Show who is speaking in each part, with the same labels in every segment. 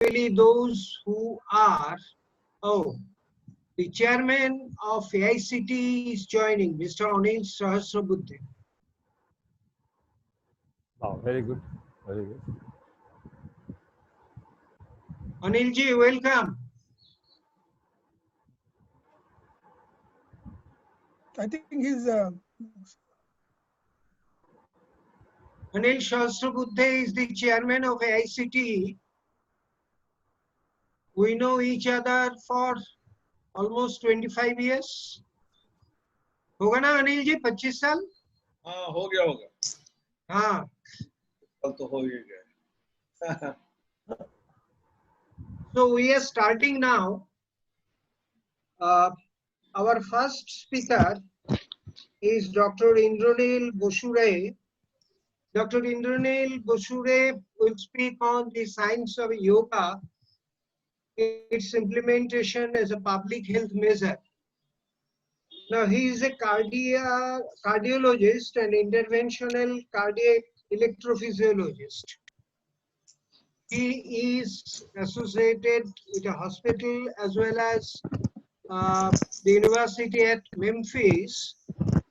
Speaker 1: Really those who are, the chairman of AICT is joining, Mr. Anil Sahasrabuddhe.
Speaker 2: Oh, very good, very good.
Speaker 1: Anilji, welcome.
Speaker 3: I think he's
Speaker 1: Anil Sahasrabuddhe is the chairman of AICT. We know each other for almost 25 years. होगा ना अनिल जी 25 साल?
Speaker 4: हाँ हो गया होगा.
Speaker 1: हाँ.
Speaker 4: कल तो हो ही गया.
Speaker 1: So we are starting now. Our first speaker is Dr. Indranil Basu Ray. Dr. Indranil Basu Ray will speak on the science of yoga, its implementation as a public health measure. Now he is a cardiologist and interventional cardiac electrophysiologist. He is associated with a hospital as well as the university at Memphis.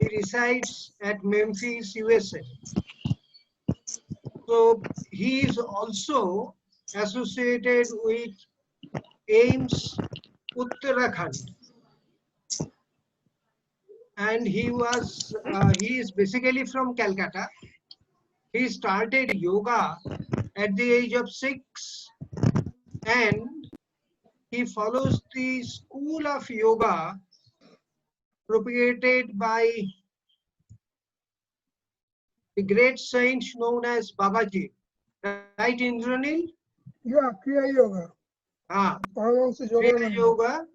Speaker 1: He resides at Memphis, USA. So he is also associated with AIMS Uttarakhand. And he is basically from Calcutta. He started yoga at the age of 6 and he follows the school of yoga propagated by the great saint known as Babaji. Right, Indranil?
Speaker 3: yeah, Kriya Yoga. Paramahansa
Speaker 1: Kriya Yoga,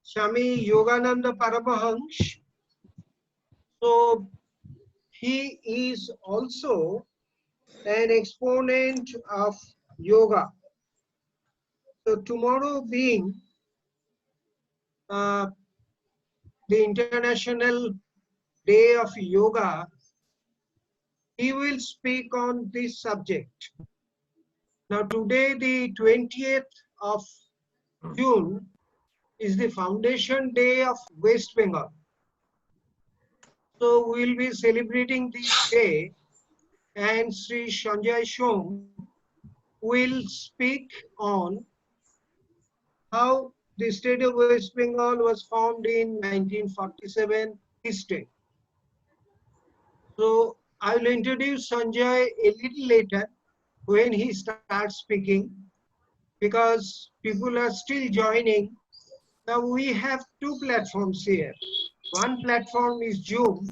Speaker 1: Swami Yogananda Paramahansa. So he is also an exponent of yoga. So tomorrow being the International Day of Yoga, he will speak on this subject. Now today, the 20th of June, is the Foundation Day of West Bengal. So we will be celebrating this day, and Shri Sanjoy Som will speak on how the state of West Bengal was formed in 1947 history. So I will introduce Sanjoy a little later when he starts speaking, because people are still joining. Now we have two platforms here. One platform is Zoom.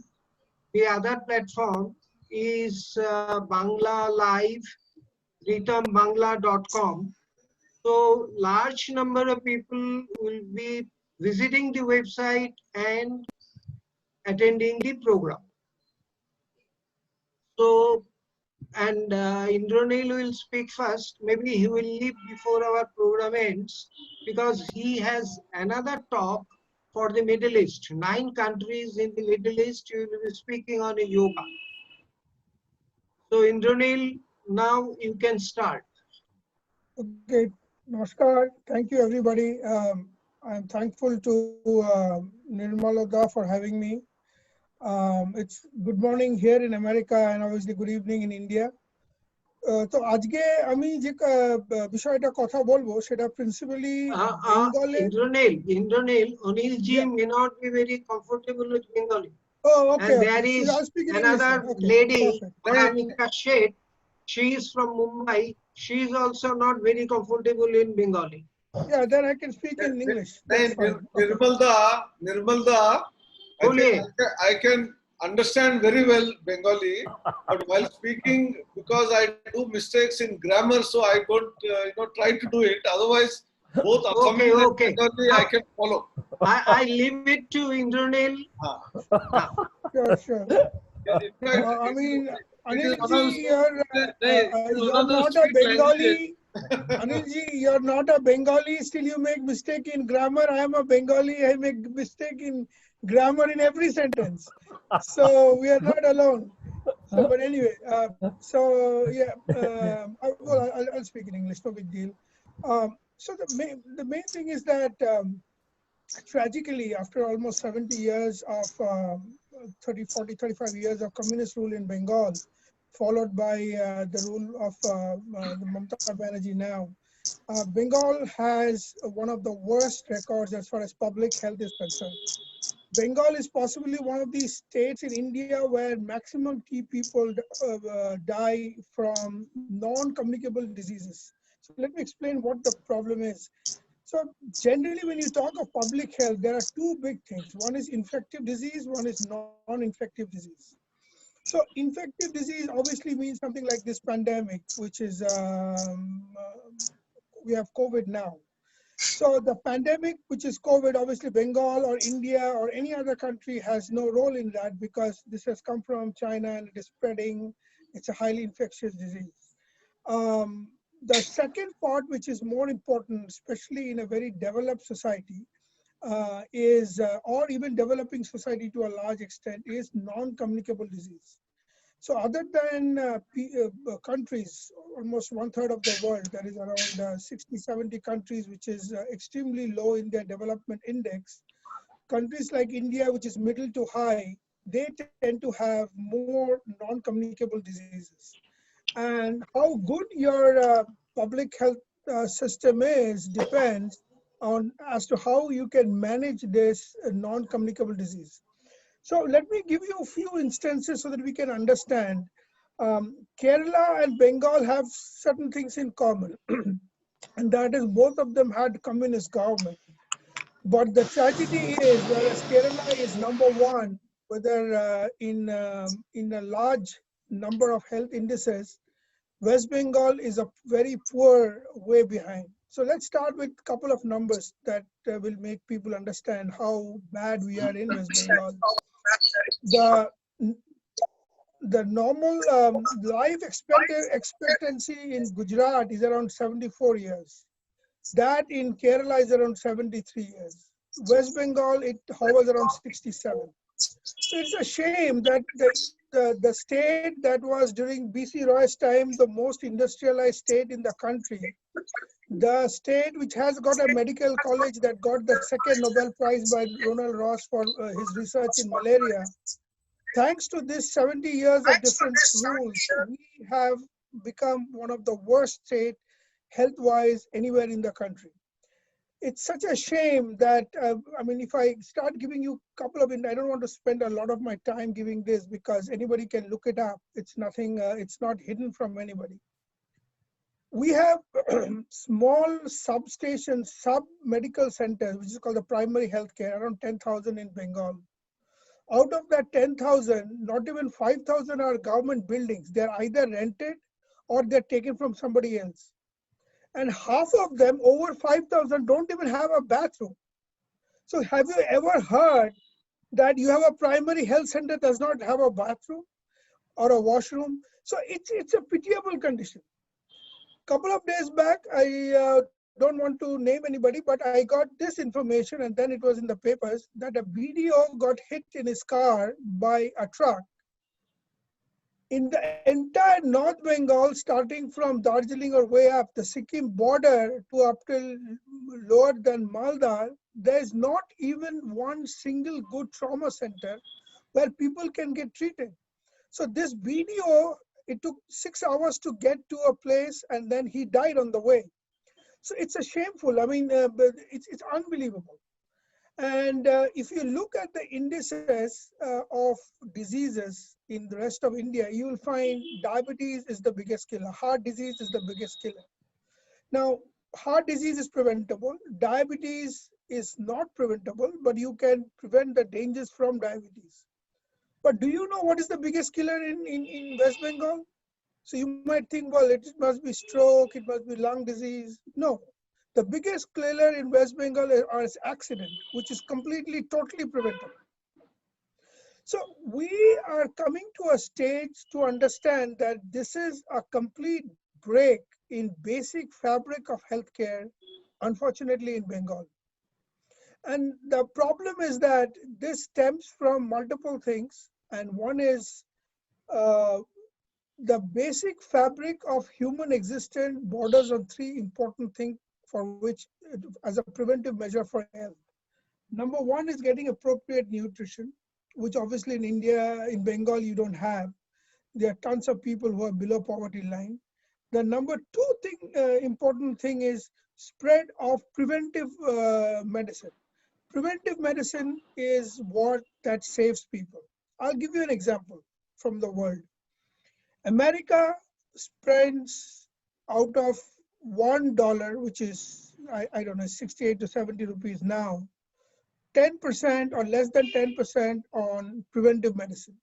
Speaker 1: The other platform is Bangla Live, RITAMBangla.com. So large number of people will be visiting the website and attending the program. So, and Indranil will speak first. Maybe he will leave before our program ends because he has another talk for the Middle East. 9 countries in the Middle East, he will be speaking on yoga. So Indranil, now you can start.
Speaker 3: Okay, Namaskar. Thank you, everybody. I'm thankful to Nirmala for having me. It's good morning here in America and obviously good evening in India. তো আজকে আমি যে বিষয়টা কথা বলবো সেটা principally বেঙ্গলে
Speaker 1: Indranil, Anil ji may not be very comfortable with Bengali.
Speaker 3: Oh, okay.
Speaker 1: And there is another lady, Anamika Sheth. She is from Mumbai. She is also not very comfortable in Bengali.
Speaker 3: Yeah, then I can speak in English.
Speaker 4: Nirmalda, I can understand very well Bengali, but while speaking, because I do mistakes in grammar, so I don't try to do it. Otherwise, both Assamese and Bengali I can follow.
Speaker 1: I leave it to Indranil.
Speaker 3: Sure. I mean, Anilji, you're not a Bengali. Anilji, you're not a Bengali. Still, you make mistake in grammar. I am a Bengali. I make mistake in grammar in every sentence. So we are not alone. So, but anyway, I'll speak in English. No big deal. So the main thing is that tragically, after almost 70 years of 30, 40, 35 years of communist rule in Bengal, followed by the rule of the Mamata Banerjee now, Bengal has one of the worst records as far as public health is concerned. Bengal is possibly one of these states in India where maximum people die from non-communicable diseases. So let me explain what the problem is. So generally, when you talk of public health, there are two big things. One is infective disease, one is non-infective disease. So infective disease obviously means something like this pandemic, which is we have COVID now. So the pandemic, which is COVID, obviously Bengal or India or any other country has no role in that because this has come from China and it is spreading. It's a highly infectious disease. The second part, which is more important, especially in a very developed society, or even developing society to a large extent, is non-communicable disease. So other than countries, almost 1/3 of the world, that is around 60, 70 countries, which is extremely low in their development index, countries like India, which is middle to high, they tend to have more non-communicable diseases. And how good your public health system is depends on as to how you can manage this non-communicable disease. So let me give you a few instances so that we can understand. Kerala and Bengal have certain things in common, and that is both of them had communist government. But the tragedy is, whereas Kerala is number one, whether in a large number of health indices, West Bengal is a very poor way behind. So let's start with a couple of numbers that will make people understand how bad we are in West Bengal. The the normal life expectancy in Gujarat is around 74 years. That in Kerala is around 73 years. West Bengal, it hovers around 67. So it's a shame that the state that was during B.C. Roy's time the most industrialized state in the country, the state which has got a medical college that got the second Nobel Prize by Ronald Ross for his research in malaria, thanks to this 70 years of different rules, we have become one of the worst state health-wise anywhere in the country. It's such a shame that, I mean, if I start giving you a couple of, I don't want to spend a lot of my time giving this because anybody can look it up. It's nothing, it's not hidden from anybody. We have small substations, sub-medical centers, which is called the primary healthcare, around 10,000 in Bengal. Out of that 10,000, not even 5,000 are government buildings. They're either rented or they're taken from somebody else. And half of them, over 5,000, don't even have a bathroom. So have you ever heard that you have a primary health center does not have a bathroom or a washroom? So it's a pitiable condition. Couple of days back, I don't want to name anybody, but I got this information and then it was in the papers that a BDO got hit in his car by a truck. In the entire North Bengal, starting from Darjeeling or way up the Sikkim border to up till lower than Malda, there is not even one single good trauma center where people can get treated. So this BDO, it took 6 hours to get to a place and then he died on the way. So it's a shameful, I mean, it's unbelievable. And if you look at the indices of diseases in the rest of India, you will find diabetes is the biggest killer. Heart disease is the biggest killer. Now, heart disease is preventable. Diabetes is not preventable, but you can prevent the dangers from diabetes. But do you know what is the biggest killer in West Bengal? So you might think, well, it must be stroke, it must be lung disease. No. The biggest killer in West Bengal is accident, which is completely, totally preventable. So we are coming to a stage to understand that this is a complete break in basic fabric of healthcare, unfortunately in Bengal. And the problem is that this stems from multiple things. And one is the basic fabric of human existence borders on three important things for which, as a preventive measure for health. Number one is getting appropriate nutrition, which obviously in India, in Bengal, you don't have. There are tons of people who are below poverty line. The number two important thing is spread of preventive medicine. Preventive medicine is what that saves people. I'll give you an example from the world. America spends out of $1, which is, I don't know, 68 to 70 rupees now, 10% or less than 10% on preventive medicine.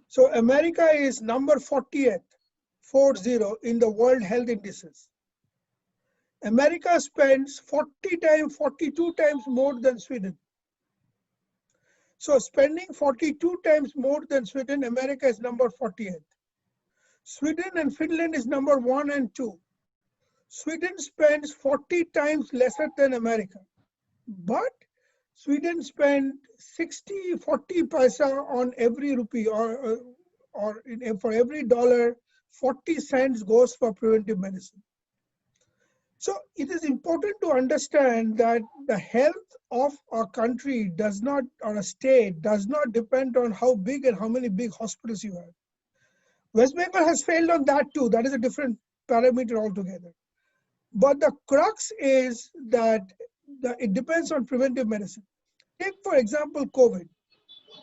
Speaker 3: So America is number 40th, 40 in the World Health Indices. America spends 42 times more than Sweden. So spending 42 times more than Sweden, America is number 40th. Sweden and Finland is number 1 and 2. Sweden spends 40 times lesser than America. But Sweden spent 40 paisa on every rupee, for every dollar, 40 cents goes for preventive medicine. So it is important to understand that the health of a country does not, or a state, does not depend on how big and how many big hospitals you have. West Bengal has failed on that too. That is a different parameter altogether. But the crux is that it depends on preventive medicine. Take, for example, COVID.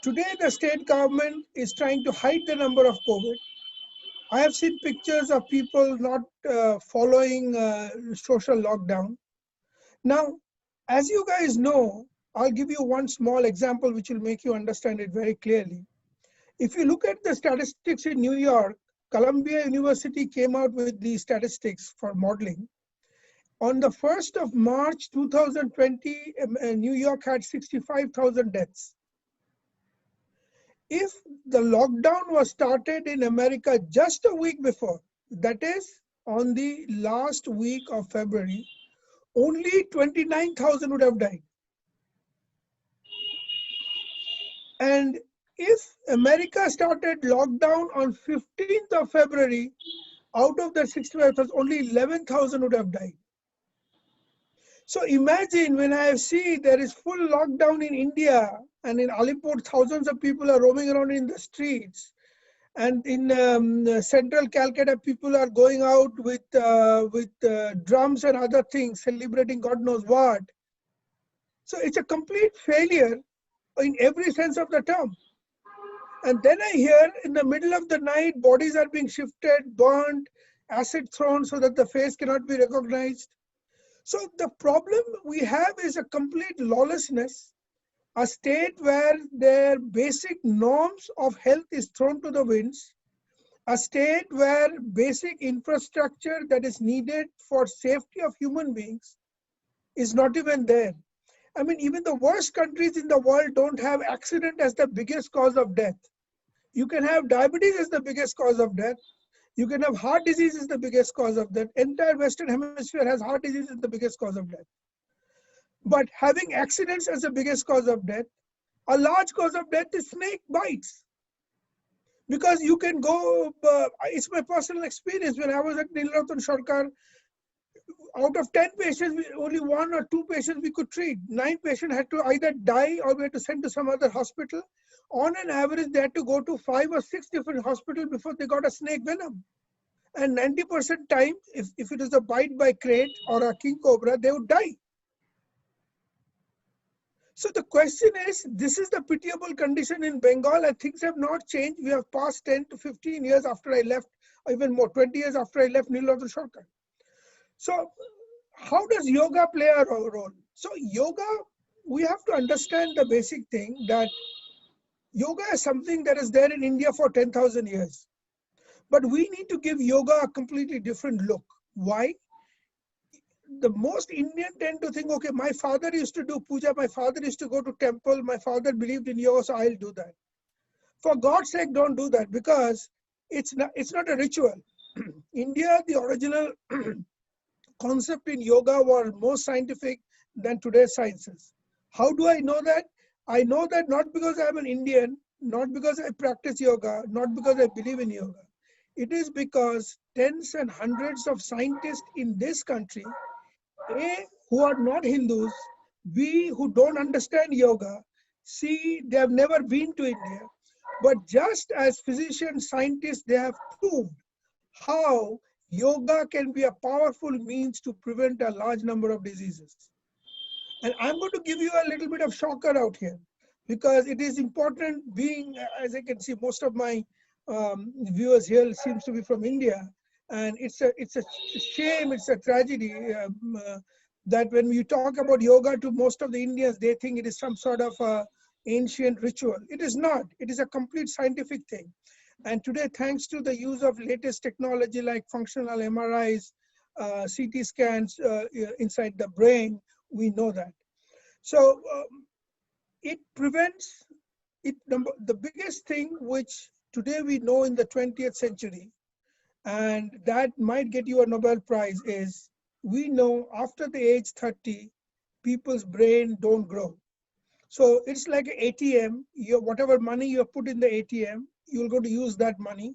Speaker 3: Today, the state government is trying to hide the number of COVID. I have seen pictures of people not following social lockdown. Now, as you guys know, I'll give you one small example which will make you understand it very clearly. If you look at the statistics in New York, Columbia University came out with these statistics for modeling. On the 1st of March 2020, New York had 65,000 deaths. If the lockdown was started in America just a week before, that is on the last week of February, only 29,000 would have died. And if America started lockdown on 15th of February, out of the 65,000, only 11,000 would have died. So imagine when I see there is full lockdown in India, and in Alipur, thousands of people are roaming around in the streets. And in central Calcutta, people are going out with drums and other things, celebrating God knows what. So it's a complete failure in every sense of the term. And then I hear in the middle of the night, bodies are being shifted, burned, acid thrown so that the face cannot be recognized. So the problem we have is a complete lawlessness, a state where their basic norms of health is thrown to the winds, a state where basic infrastructure that is needed for safety of human beings is not even there. I mean, even the worst countries in the world don't have accident as the biggest cause of death. You can have diabetes as the biggest cause of death. You can have heart disease as the biggest cause of death. Entire Western Hemisphere has heart disease as the biggest cause of death. But having accidents as the biggest cause of death, a large cause of death is snake bites. Because you can go, it's my personal experience. When I was at Nilratan Sarkar, out of 10 patients, only 1 or 2 patients we could treat. 9 patients had to either die or we had to send to some other hospital. On an average, they had to go to 5 or 6 different hospitals before they got a snake venom. And 90% time, if it is a bite by crate or a king cobra, they would die. So the question is, this is the pitiable condition in Bengal and things have not changed. We have passed 10 to 15 years after I left, or even more, 20 years after I left Nilratan Sarkar. So how does yoga play a role? So yoga, we have to understand the basic thing that yoga is something that is there in India for 10,000 years. But we need to give yoga a completely different look. Why? The most Indian tend to think, okay, my father used to do puja, my father used to go to temple, my father believed in yoga, so I'll do that. For God's sake, don't do that because it's not a ritual. India, the original concept in yoga was more scientific than today's sciences. How do I know that? I know that not because I'm an Indian, not because I practice yoga, not because I believe in yoga. It is because tens and hundreds of scientists in this country who are not Hindus, we who don't understand yoga, see, they have never been to India. But just as physicians, scientists, they have proved how yoga can be a powerful means to prevent a large number of diseases. And I'm going to give you a little bit of shocker out here because it is important being, as I can see, most of my viewers here seems to be from India. And it's a shame, it's a tragedy that when you talk about yoga to most of the Indians, they think it is some sort of ancient ritual. It is not. It is a complete scientific thing. And today, thanks to the use of latest technology like functional MRIs, CT scans inside the brain, we know that. So it prevents it. The biggest thing which today we know in the 20th century, and that might get you a Nobel Prize, is we know after the age 30, people's brain don't grow. So it's like an ATM. Whatever money you put in the ATM, you're going to use that money.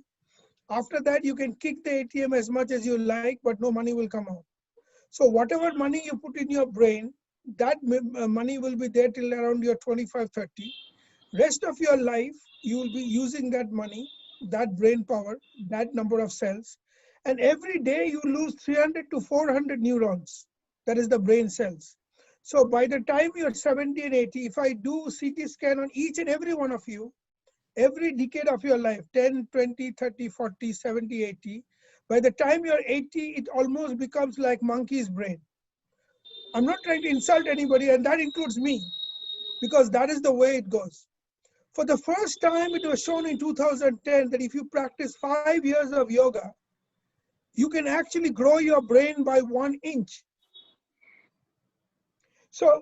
Speaker 3: After that, you can kick the ATM as much as you like, but no money will come out. So whatever money you put in your brain, that money will be there till around your 25, 30. Rest of your life, you will be using that money, that brain power, that number of cells. And every day you lose 300 to 400 neurons. That is the brain cells. So by the time you're 70 and 80, if I do CT scan on each and every one of you, every decade of your life, 10, 20, 30, 40, 70, 80, by the time you're 80, it almost becomes like monkey's brain. I'm not trying to insult anybody, and that includes me, because that is the way it goes. For the first time, it was shown in 2010 that if you practice 5 years of yoga, you can actually grow your brain by 1 inch. So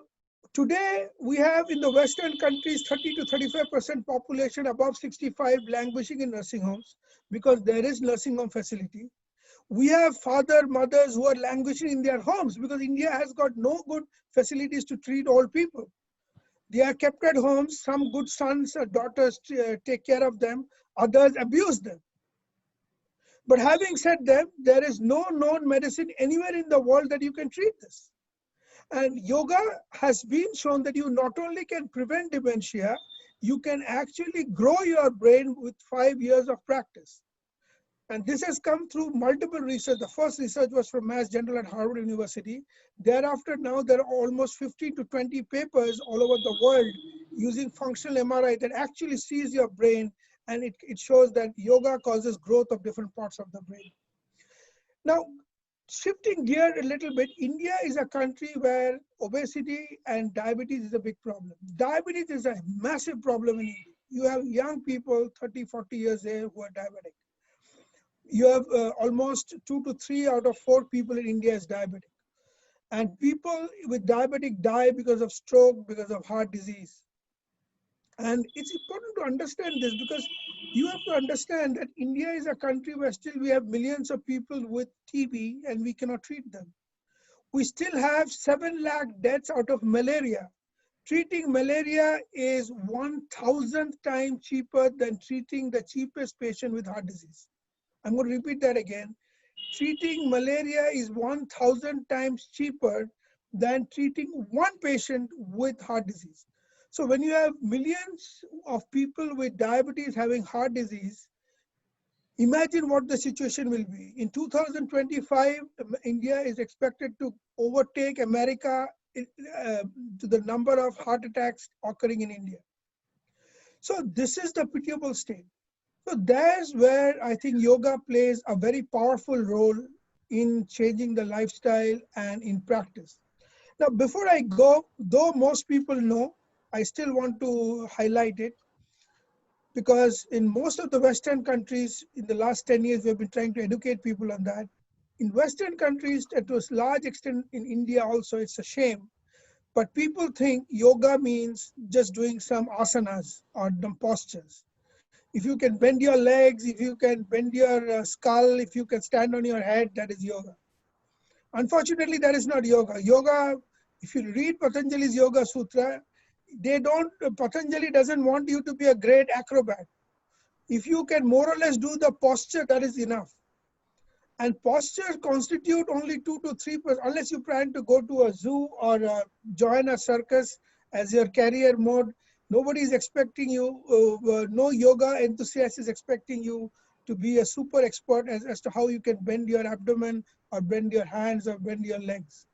Speaker 3: today, we have in the Western countries 30 to 35% population above 65 languishing in nursing homes because there is nursing home facility. We have mothers who are languishing in their homes because India has got no good facilities to treat old people. They are kept at home. Some good sons or daughters take care of them. Others abuse them. But having said that, there is no known medicine anywhere in the world that you can treat this. And yoga has been shown that you not only can prevent dementia, you can actually grow your brain with 5 years of practice. And this has come through multiple research. The first research was from Mass General at Harvard University. Thereafter, now there are almost 15 to 20 papers all over the world using functional MRI that actually sees your brain, and it shows that yoga causes growth of different parts of the brain. Now, shifting gear a little bit, India is a country where obesity and diabetes is a big problem. Diabetes is a massive problem in India. You have young people, 30, 40 years old, who are diabetic. You have almost 2 to 3 out of 4 people in India is diabetic. And people with diabetic die because of stroke, because of heart disease. And it's important to understand this because you have to understand that India is a country where still we have millions of people with TB and we cannot treat them. We still have 7 lakh deaths out of malaria. Treating malaria is 1,000th time cheaper than treating the cheapest patient with heart disease. I'm going to repeat that again. Treating malaria is 1,000 times cheaper than treating one patient with heart disease. So when you have millions of people with diabetes having heart disease, imagine what the situation will be. In 2025, India is expected to overtake America to the number of heart attacks occurring in India. So this is the pitiable state. So that's where I think yoga plays a very powerful role in changing the lifestyle and in practice. Now, before I go, though most people know, I still want to highlight it because in most of the Western countries in the last 10 years, we've been trying to educate people on that. In Western countries, and to a large extent in India also, it's a shame. But people think yoga means just doing some asanas or some postures. If you can bend your legs, if you can bend your skull, if you can stand on your head, that is yoga. Unfortunately, that is not yoga. Yoga, if you read Patanjali's Yoga Sutra, Patanjali doesn't want you to be a great acrobat. If you can more or less do the posture, that is enough. And postures constitute only 2 to 3%, unless you plan to go to a zoo or join a circus as your career mode. Nobody is expecting you, no yoga enthusiast is expecting you to be a super expert as to how you can bend your abdomen or bend your hands or bend your legs.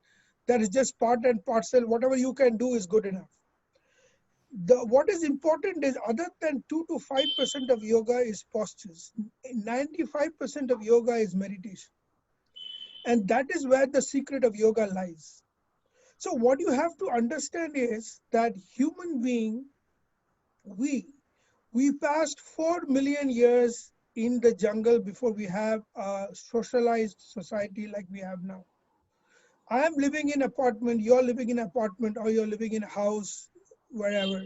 Speaker 3: That is just part and parcel. Whatever you can do is good enough. What is important is other than 2 to 5% of yoga is postures. 95% of yoga is meditation. And that is where the secret of yoga lies. So what you have to understand is that human being, we passed 4 million years in the jungle before we have a socialized society like we have now. I am living in apartment, you're living in apartment, or you're living in a house, wherever.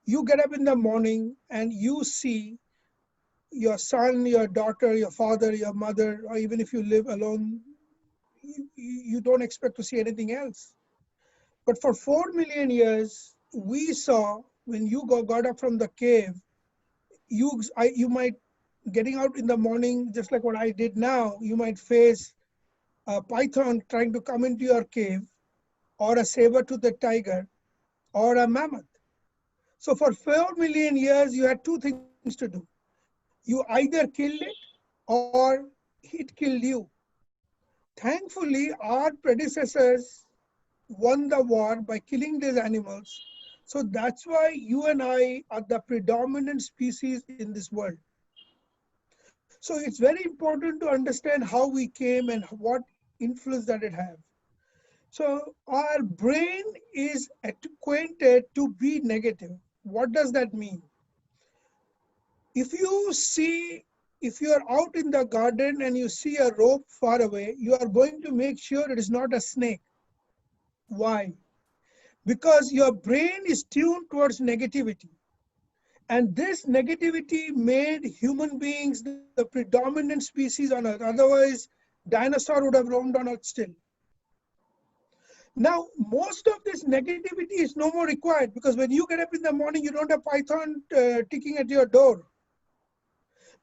Speaker 3: You get up in the morning and you see your son, your daughter, your father, your mother, or even if you live alone, you don't expect to see anything else. But for 4 million years, we saw when you got up from the cave, you might, getting out in the morning, just like what I did now, you might face a python trying to come into your cave, or a saber-toothed tiger, or a mammoth. So for 4 million years, you had two things to do. You either killed it or it killed you. Thankfully, our predecessors won the war by killing these animals. So that's why you and I are the predominant species in this world. So it's very important to understand how we came and what influence that it has. So our brain is acquainted to be negative. What does that mean? If you are out in the garden and you see a rope far away, you are going to make sure it is not a snake. Why? Because your brain is tuned towards negativity. And this negativity made human beings the predominant species on Earth. Otherwise, dinosaur would have roamed on Earth still. Now, most of this negativity is no more required, because when you get up in the morning, you don't have python ticking at your door.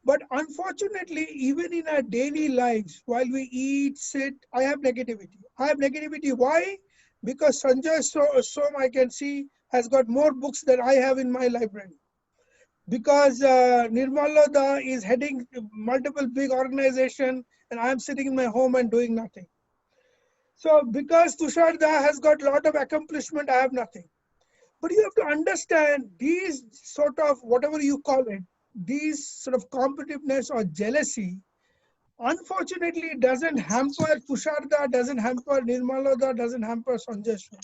Speaker 3: But unfortunately, even in our daily lives, while we eat, sit, I have negativity. I have negativity. Why? Because Sanjoy Som, I can see, has got more books than I have in my library. Because Nirmala Da is heading multiple big organizations, and I'm sitting in my home and doing nothing. So because Tushar Da has got a lot of accomplishment, I have nothing. But you have to understand these sort of, whatever you call it, these sort of competitiveness or jealousy, unfortunately, doesn't hamper Tushar Da, doesn't hamper Nirmala Da, doesn't hamper Sanjoy Som.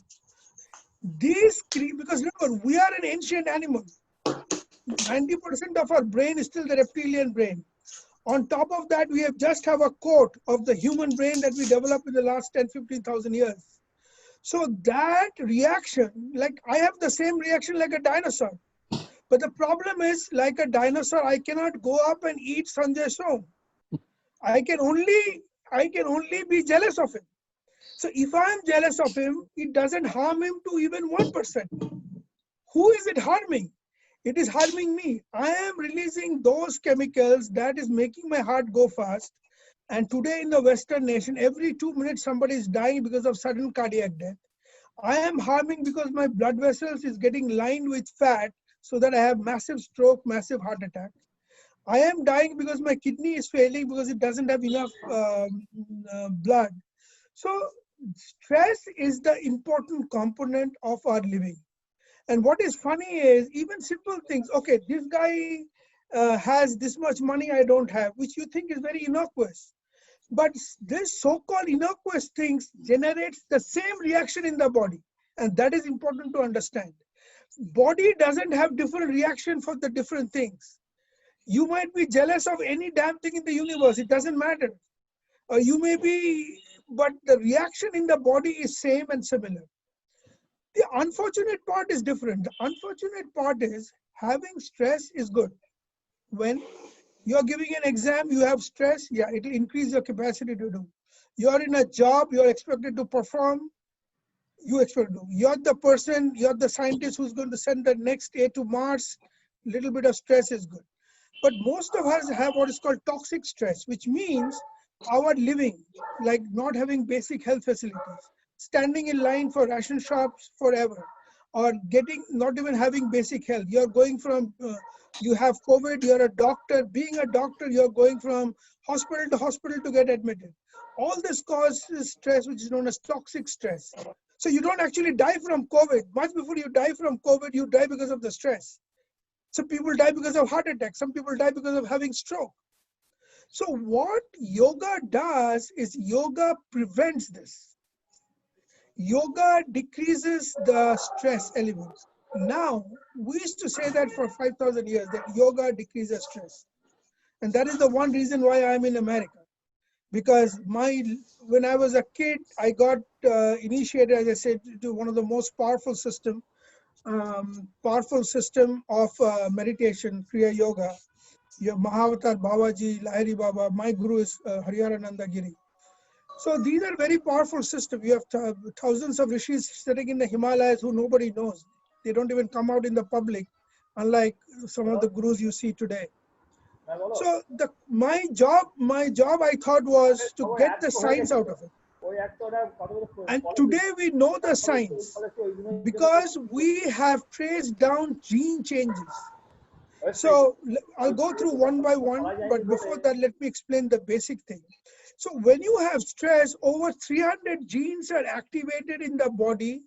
Speaker 3: Because remember, we are an ancient animal. 90% of our brain is still the reptilian brain. On top of that, we just have a coat of the human brain that we developed in the last 10, 15,000 years. So that reaction, like I have the same reaction like a dinosaur. But the problem is, like a dinosaur, I cannot go up and eat Sanjoy Som. I can only be jealous of him. So if I am jealous of him, it doesn't harm him to even 1%. Who is it harming? It is harming me. I am releasing those chemicals that is making my heart go fast. And today in the Western nation, every 2 minutes, somebody is dying because of sudden cardiac death. I am harming because my blood vessels is getting lined with fat, so that I have massive stroke, massive heart attack. I am dying because my kidney is failing because it doesn't have enough blood. So stress is the important component of our living. And what is funny is even simple things. Okay, this guy has this much money I don't have, which you think is very innocuous. But this so-called innocuous things generates the same reaction in the body. And that is important to understand. Body doesn't have different reaction for the different things. You might be jealous of any damn thing in the universe. It doesn't matter. You may be, but the reaction in the body is same and similar. The unfortunate part is different. The unfortunate part is having stress is good. When you're giving an exam, you have stress, yeah, it will increase your capacity to do. You're in a job, you're expected to perform, you expect to do. You're the person, you're the scientist who's going to send the next A to Mars, little bit of stress is good. But most of us have what is called toxic stress, which means our living, like not having basic health facilities, standing in line for ration shops forever, or not even having basic health. You're going from, you have COVID, you're a doctor, being a doctor, you're going from hospital to hospital to get admitted. All this causes stress, which is known as toxic stress. So you don't actually die from COVID. Much before you die from COVID, you die because of the stress. Some people die because of heart attack. Some people die because of having stroke. So what yoga does is yoga prevents this. Yoga decreases the stress elements. Now, we used to say that for 5,000 years, that yoga decreases stress. And that is the one reason why I'm in America. Because when I was a kid, I got initiated, as I said, to one of the most powerful system of meditation, Kriya Yoga. Your Mahavatar Babaji, Lahiri Baba, my guru is Hariharananda Giri. So these are very powerful systems. You have thousands of rishis sitting in the Himalayas who nobody knows. They don't even come out in the public, unlike some of the gurus you see today. So my job I thought was to get the science out of it. And today we know the science because we have traced down gene changes. So I'll go through one by one, but before that, let me explain the basic thing. So when you have stress, over 300 genes are activated in the body,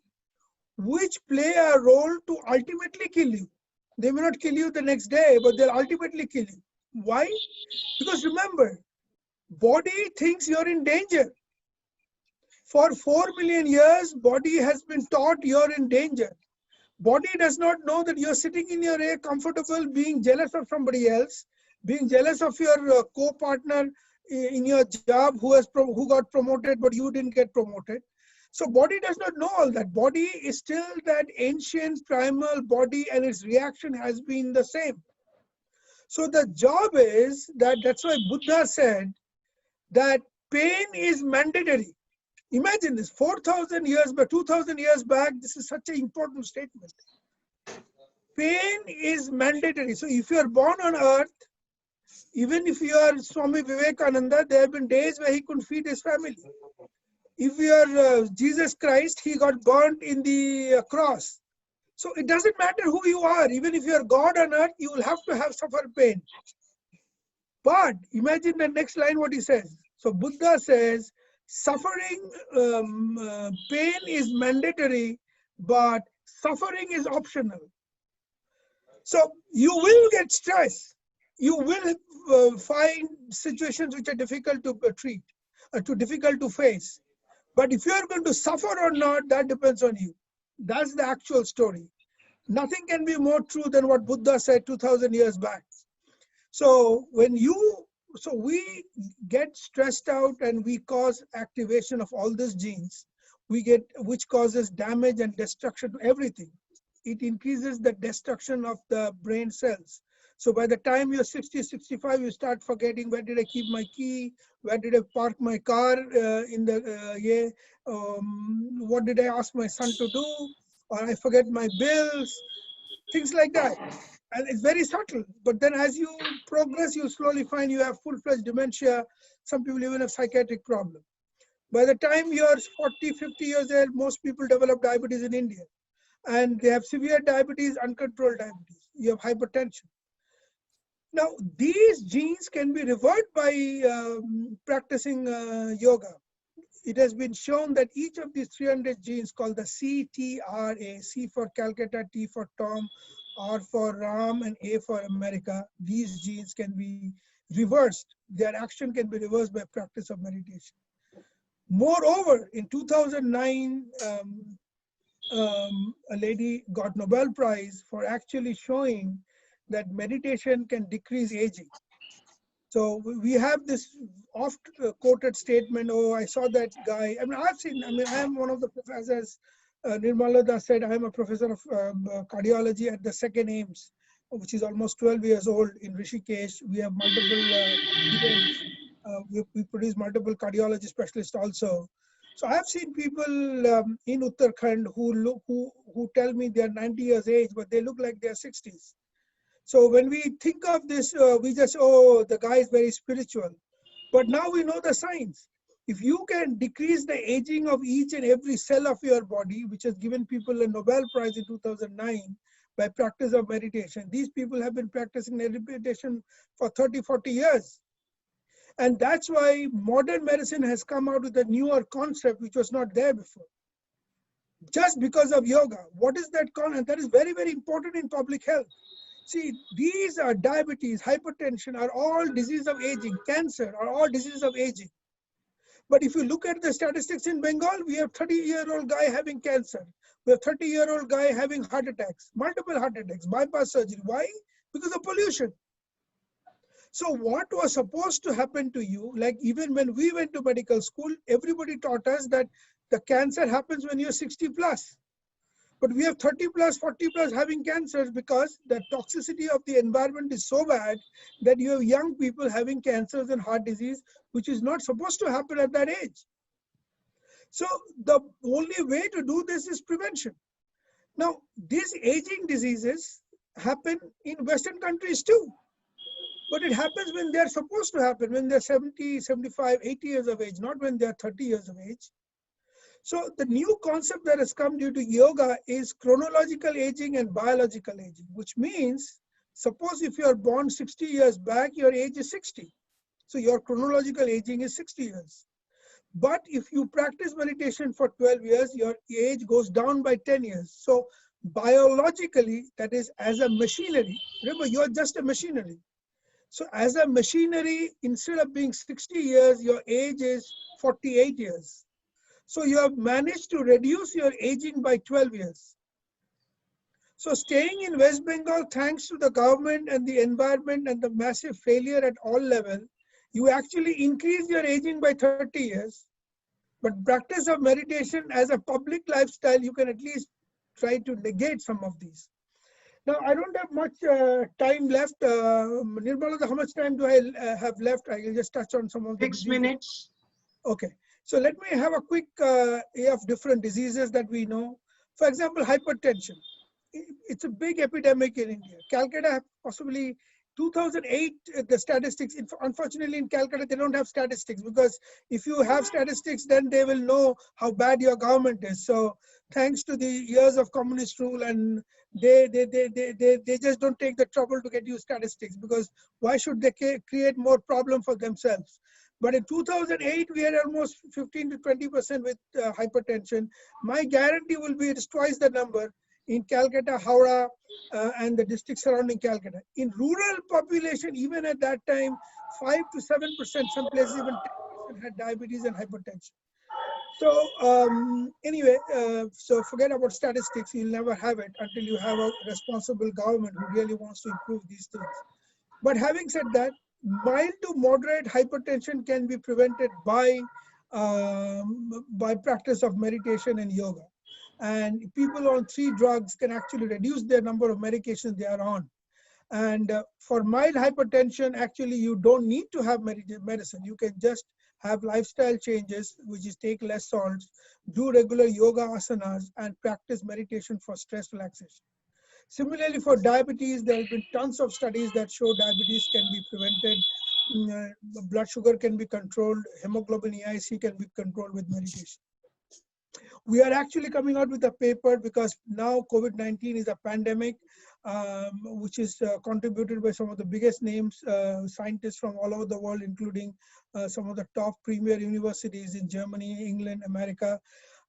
Speaker 3: which play a role to ultimately kill you. They may not kill you the next day, but they'll ultimately kill you. Why? Because remember, body thinks you're in danger. For 4 million years, body has been taught you're in danger. Body does not know that you're sitting in your air comfortable, being jealous of somebody else, being jealous of your co-partner in your job who got promoted, but you didn't get promoted. So body does not know all that. Body is still that ancient primal body, and its reaction has been the same. So the job is that's why Buddha said that pain is mandatory. Imagine this, 4,000 years, but 2,000 years back, this is such an important statement. Pain is mandatory. So if you are born on earth, even if you are Swami Vivekananda, there have been days where he couldn't feed his family. If you are Jesus Christ, he got burnt in the cross. So it doesn't matter who you are. Even if you are God on earth, you will have to suffer pain. But imagine the next line, what he says. So Buddha says, suffering, pain is mandatory, but suffering is optional. So you will get stress. You will find situations which are difficult to treat, too difficult to face. But if you are going to suffer or not, that depends on you. That's the actual story. Nothing can be more true than what Buddha said 2,000 years back. So we get stressed out and we cause activation of all these genes, which causes damage and destruction to everything. It increases the destruction of the brain cells. So by the time you're 60, 65, you start forgetting, where did I keep my key? Where did I park my car what did I ask my son to do? Or I forget my bills, things like that. And it's very subtle. But then as you progress, you slowly find you have full-fledged dementia. Some people even have psychiatric problems. By the time you're 40, 50 years old, most people develop diabetes in India. And they have severe diabetes, uncontrolled diabetes. You have hypertension. Now, these genes can be reversed by practicing yoga. It has been shown that each of these 300 genes, called the CTRA, C for Calcutta, T for Tom, R for Ram, and A for America, these genes can be reversed. Their action can be reversed by practice of meditation. Moreover, in 2009, a lady got Nobel Prize for actually showing that meditation can decrease aging. So we have this oft quoted statement, oh, I saw that guy. I am one of the professors. Nirmala said, I am a professor of cardiology at the second AIMS, which is almost 12 years old in Rishikesh. We have multiple events. We produce multiple cardiology specialists also. So I have seen people in Uttarakhand who tell me they are 90 years age, but they look like they are 60s. So when we think of this, we just, oh, the guy is very spiritual. But now we know the science. If you can decrease the aging of each and every cell of your body, which has given people a Nobel Prize in 2009 by practice of meditation, these people have been practicing meditation for 30, 40 years. And that's why modern medicine has come out with a newer concept which was not there before. Just because of yoga. What is that concept? That is very, very important in public health. See, these are diabetes, hypertension are all diseases of aging, cancer are all diseases of aging. But if you look at the statistics in Bengal, we have 30-year-old guy having cancer. We have 30-year-old guy having heart attacks, multiple heart attacks, bypass surgery. Why? Because of pollution. So what was supposed to happen to you, like even when we went to medical school, everybody taught us that the cancer happens when you're 60 plus. But we have 30 plus, 40 plus having cancers because the toxicity of the environment is so bad that you have young people having cancers and heart disease, which is not supposed to happen at that age. So the only way to do this is prevention. Now, these aging diseases happen in Western countries too. But it happens when they're supposed to happen, when they're 70, 75, 80 years of age, not when they're 30 years of age. So the new concept that has come due to yoga is chronological aging and biological aging, which means, suppose if you are born 60 years back, your age is 60. So your chronological aging is 60 years. But if you practice meditation for 12 years, your age goes down by 10 years. So biologically, that is as a machinery, remember you're just a machinery. So as a machinery, instead of being 60 years, your age is 48 years. So you have managed to reduce your aging by 12 years. So staying in West Bengal, thanks to the government and the environment and the massive failure at all levels, you actually increase your aging by 30 years. But practice of meditation as a public lifestyle, you can at least try to negate some of these. Now, I don't have much time left. Nirmala, how much time do I have left? I will just touch on some of the
Speaker 1: 6 minutes.
Speaker 3: Okay. So let me have a quick of different diseases that we know. For example, hypertension. It's a big epidemic in India. Calcutta, possibly 2008, the statistics, unfortunately in Calcutta, they don't have statistics because if you have statistics, then they will know how bad your government is. So thanks to the years of communist rule, and they just don't take the trouble to get you statistics, because why should they create more problem for themselves? But in 2008, we had almost 15 to 20% with hypertension. My guarantee will be it's twice the number in Calcutta, Howrah, and the districts surrounding Calcutta. In rural population, even at that time, 5 to 7%, some places even 10% had diabetes and hypertension. So anyway, so forget about statistics. You'll never have it until you have a responsible government who really wants to improve these things. But having said that, mild to moderate hypertension can be prevented by practice of meditation and yoga. And people on 3 drugs can actually reduce their number of medications they are on. And for mild hypertension, actually, you don't need to have medicine. You can just have lifestyle changes, which is take less salts, do regular yoga asanas, and practice meditation for stress relaxation. Similarly, for diabetes, there have been tons of studies that show diabetes can be prevented. Blood sugar can be controlled. Hemoglobin EIC can be controlled with meditation. We are actually coming out with a paper because now COVID-19 is a pandemic, which is contributed by some of the biggest names, scientists from all over the world, including some of the top premier universities in Germany, England, America,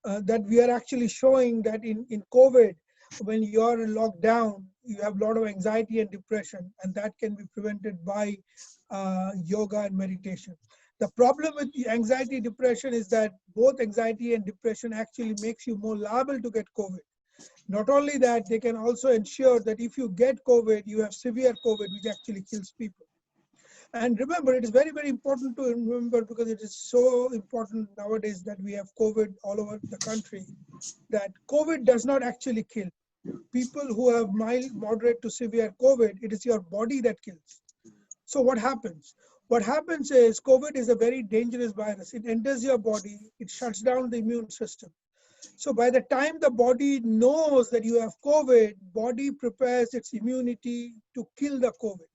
Speaker 3: that we are actually showing that in COVID, when you're locked down, you have a lot of anxiety and depression, and that can be prevented by yoga and meditation. The problem with the anxiety, depression is that both anxiety and depression actually makes you more liable to get COVID. Not only that, they can also ensure that if you get COVID, you have severe COVID, which actually kills people. And remember, it is very, very important to remember, because it is so important nowadays that we have COVID all over the country, that COVID does not actually kill. People who have mild, moderate to severe COVID, it is your body that kills. So what happens? What happens is COVID is a very dangerous virus. It enters your body, it shuts down the immune system. So by the time the body knows that you have COVID, body prepares its immunity to kill the COVID.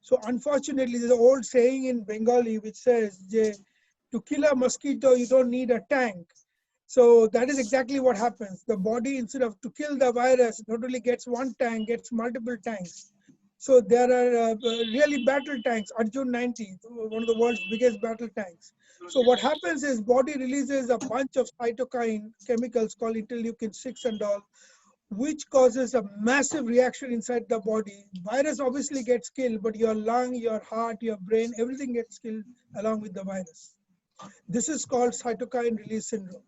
Speaker 3: So unfortunately, there's an old saying in Bengali which says, to kill a mosquito, you don't need a tank. So that is exactly what happens. The body, instead of to kill the virus, not only gets one tank, gets multiple tanks. So there are really battle tanks, Arjun 90, one of the world's biggest battle tanks. So what happens is body releases a bunch of cytokine chemicals called interleukin 6 and all, which causes a massive reaction inside the body. Virus obviously gets killed, but your lung, your heart, your brain, everything gets killed along with the virus. This is called cytokine release syndrome.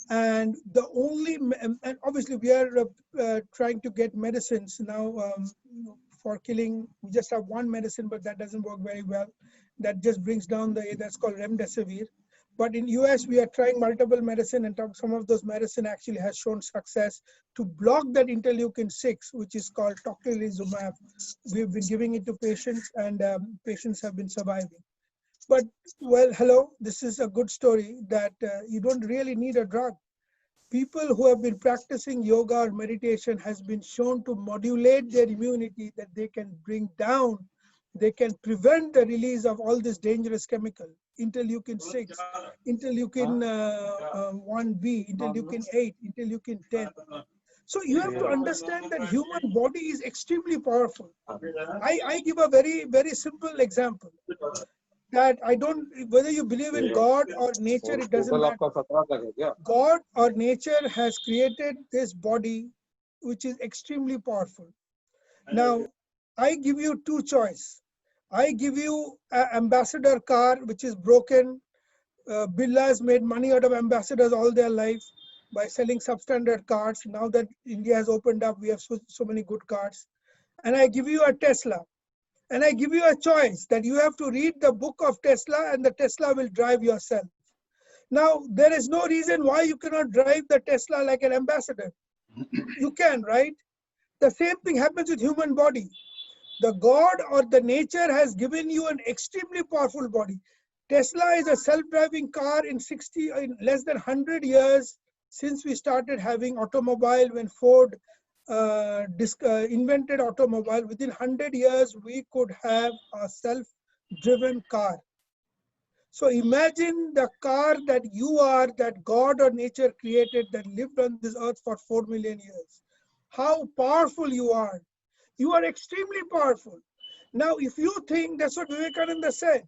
Speaker 3: And the only, and obviously we are trying to get medicines now for killing. We just have one medicine, but that doesn't work very well. That just brings down that's called remdesivir. But in US, we are trying multiple medicine, and some of those medicine actually has shown success to block that interleukin 6, which is called tocilizumab. We've been giving it to patients, and patients have been surviving. But, well, hello, this is a good story that you don't really need a drug. People who have been practicing yoga or meditation has been shown to modulate their immunity, that they can bring down, they can prevent the release of all this dangerous chemical, interleukin 6, interleukin 1B, interleukin 8, interleukin 10. So you have to understand that human body is extremely powerful. I give a very, very simple example. That I don't, whether you believe in God or nature, it doesn't matter. God or nature has created this body, which is extremely powerful. Now, I give you two choices. I give you an ambassador car, which is broken. Birla has made money out of ambassadors all their life by selling substandard cars. Now that India has opened up, we have so many good cars. And I give you a Tesla. And I give you a choice that you have to read the book of Tesla, and the Tesla will drive yourself. Now, there is no reason why you cannot drive the Tesla like an ambassador. You can, right? The same thing happens with human body. The God or the nature has given you an extremely powerful body. Tesla is a self-driving car in less than 100 years since we started having automobile. When Ford invented automobile, within 100 years we could have a self-driven car. So imagine the car that you are, that God or nature created, that lived on this earth for 4 million years. How powerful you are. You are extremely powerful. Now, if you think, that's what Vivekananda said,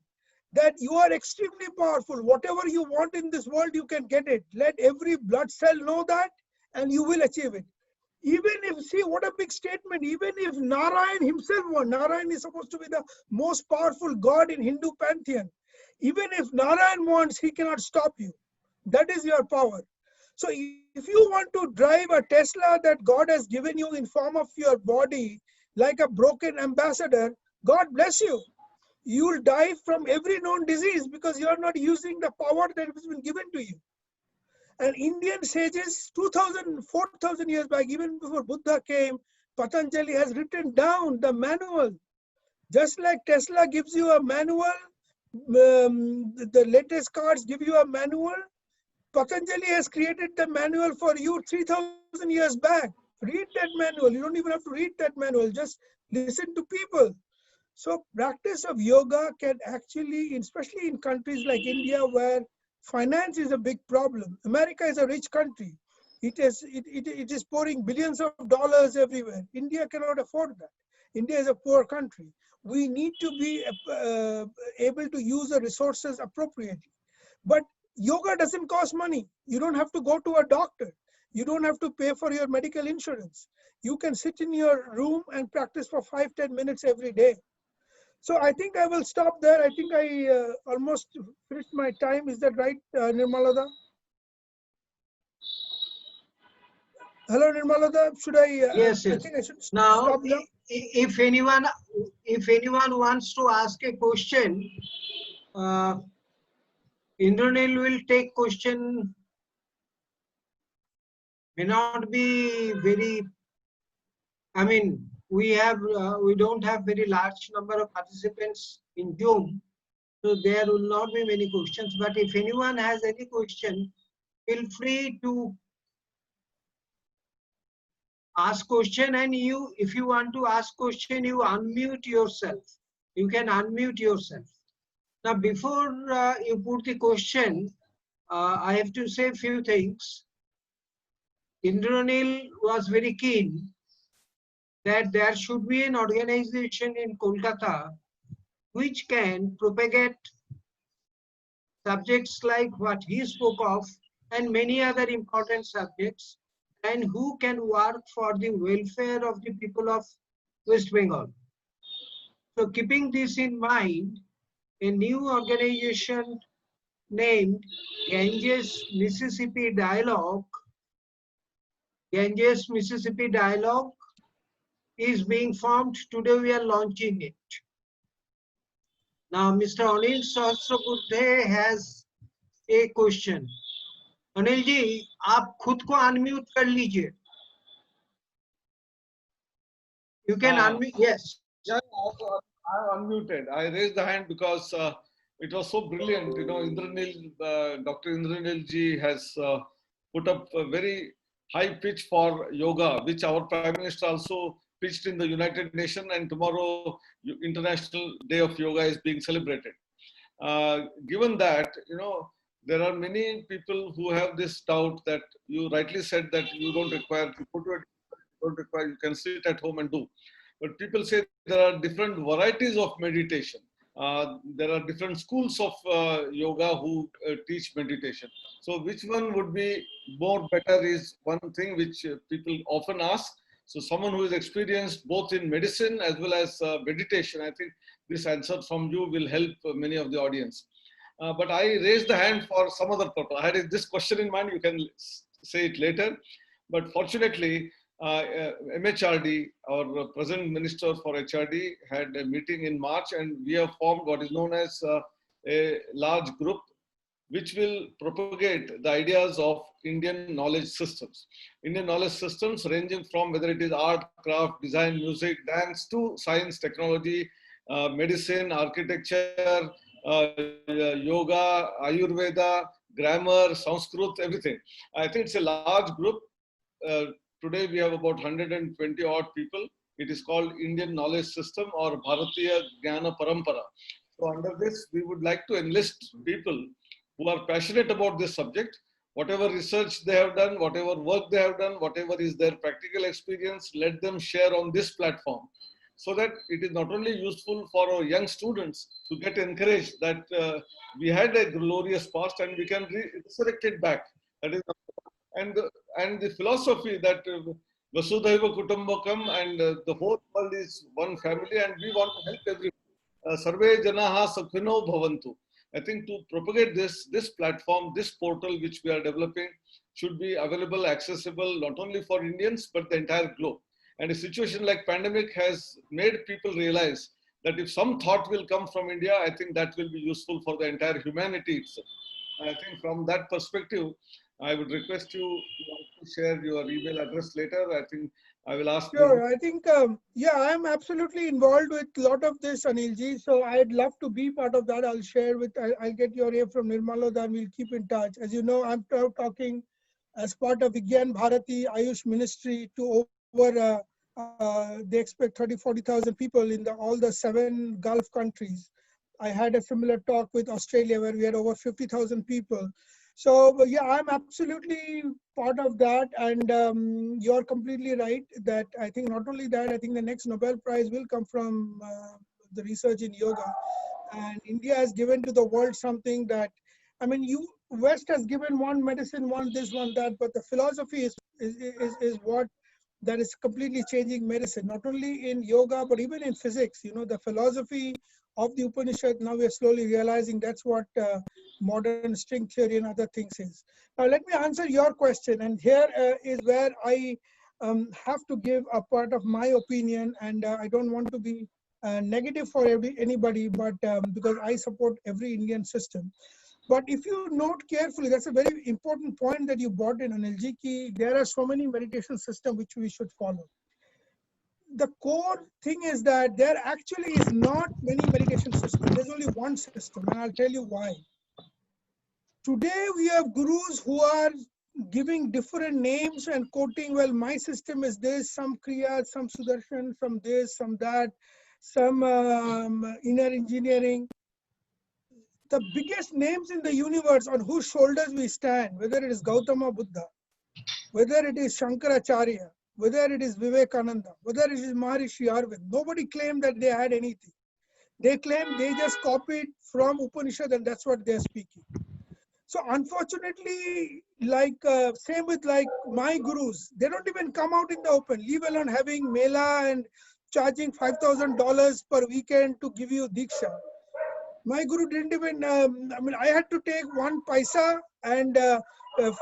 Speaker 3: that you are extremely powerful. Whatever you want in this world, you can get it. Let every blood cell know that, and you will achieve it. Even if, see what a big statement, even if Narayan himself wants, Narayan is supposed to be the most powerful god in Hindu pantheon. Even if Narayan wants, he cannot stop you. That is your power. So if you want to drive a Tesla that God has given you in form of your body, like a broken ambassador, God bless you. You will die from every known disease because you are not using the power that has been given to you. And Indian sages, 2,000, 4,000 years back, even before Buddha came, Patanjali has written down the manual. Just like Tesla gives you a manual, the latest cars give you a manual, Patanjali has created the manual for you 3,000 years back. Read that manual. You don't even have to read that manual. Just listen to people. So practice of yoga can actually, especially in countries like India, where finance is a big problem. America is a rich country. It is pouring billions of dollars everywhere. India cannot afford that. India is a poor country. We need to be able to use the resources appropriately. But yoga doesn't cost money. You don't have to go to a doctor. You don't have to pay for your medical insurance. You can sit in your room and practice for 5-10 minutes every day. So I think I will stop there. I think I almost finished my time. Is that right, Nirmalada? Hello, Nirmalada. Should I?
Speaker 1: Yes,
Speaker 3: I
Speaker 1: yes.
Speaker 3: think I should
Speaker 1: Now,
Speaker 3: stop now.
Speaker 1: if anyone wants to ask a question, Indranil will take question. May not be very. I mean, we don't have very large number of participants in Zoom, so there will not be many questions. But if anyone has any question, feel free to ask question. And if you want to ask question, you unmute yourself. You can unmute yourself. Now, before you put the question, I have to say a few things. Indranil was very keen that there should be an organization in Kolkata which can propagate subjects like what he spoke of and many other important subjects, and who can work for the welfare of the people of West Bengal. So keeping this in mind, a new organization named Ganges Mississippi Dialogue, Ganges Mississippi Dialogue is being formed. Today we are launching it. Now Mr. Anil Sahasrabudhe has a question. Anil ji आप खुद को unmute कर लीजिए. You can unmute. Yes.
Speaker 4: Yeah, I unmuted. I raised the hand because it was so brilliant. You know, Dr. Indranil ji has put up a very high pitch for yoga, which our Prime Minister also pitched in the United Nations, and tomorrow International Day of Yoga is being celebrated. Given that, you know, there are many people who have this doubt that you rightly said that you don't require to put it, don't require, you can sit at home and do. But people say there are different varieties of meditation. There are different schools of yoga who teach meditation. So which one would be more better is one thing which people often ask. So someone who is experienced both in medicine as well as meditation, I think this answer from you will help many of the audience. But I raised the hand for some other purpose. I had this question in mind, you can say it later. But fortunately, MHRD, our present Minister for HRD, had a meeting in March, and we have formed what is known as a large group which will propagate the ideas of Indian knowledge systems. Indian knowledge systems ranging from whether it is art, craft, design, music, dance to science, technology, medicine, architecture, yoga, Ayurveda, grammar, Sanskrit, everything. I think it's a large group. Today we have about 120 odd people. It is called Indian Knowledge System or Bharatiya Jnana Parampara. So under this, we would like to enlist people who are passionate about this subject. Whatever research they have done, whatever work they have done, whatever is their practical experience, let them share on this platform, so that it is not only useful for our young students to get encouraged that we had a glorious past and we can resurrect it back. That is, and the philosophy that Vasudhaiva Kutumbakam and the whole world is one family and we want to help everyone. Sarve Janaha Sukhino Bhavantu. I think to propagate this platform, this portal which we are developing should be available, accessible not only for Indians but the entire globe. And a situation like pandemic has made people realize that if some thought will come from India, I think that will be useful for the entire humanity itself. I think from that perspective, I would request you to share your email address later. I think I will ask you.
Speaker 3: Sure, I think, yeah, I'm absolutely involved with a lot of this, Anilji. So I'd love to be part of that. I'll share with, I'll get your ear from Nirmala, then we'll keep in touch. As you know, I'm talking as part of Vigyan Bharati Ayush Ministry to over, they expect 30-40,000 people in all the 7 Gulf countries. I had a similar talk with Australia where we had over 50,000 people. So yeah, I'm absolutely part of that, and you're completely right that I think not only that, I think the next Nobel Prize will come from the research in yoga, and India has given to the world something that, I mean, West has given one medicine, one this, one that, but the philosophy is what that is completely changing medicine, not only in yoga, but even in physics. You know, the philosophy of the Upanishad, now we are slowly realizing that's what modern string theory and other things is. Now, let me answer your question. And here is where I have to give a part of my opinion. And I don't want to be negative for anybody, but because I support every Indian system. But if you note carefully, that's a very important point that you brought in, Anilji, ki there are so many meditation systems which we should follow. The core thing is that there actually is not many meditation systems. There's only one system, and I'll tell you why. Today we have gurus who are giving different names and quoting, well, my system is this, some Kriya, some Sudarshan, some this, some that, some inner engineering. The biggest names in the universe on whose shoulders we stand, whether it is Gautama Buddha, whether it is Shankaracharya, whether it is Vivekananda, whether it is Maharishi Arvind, nobody claimed that they had anything. They claim they just copied from Upanishad and that's what they're speaking. So unfortunately, like same with like my gurus, they don't even come out in the open, leave alone having mela and charging $5,000 per weekend to give you diksha. My guru didn't even, I mean, I had to take 1 paisa and a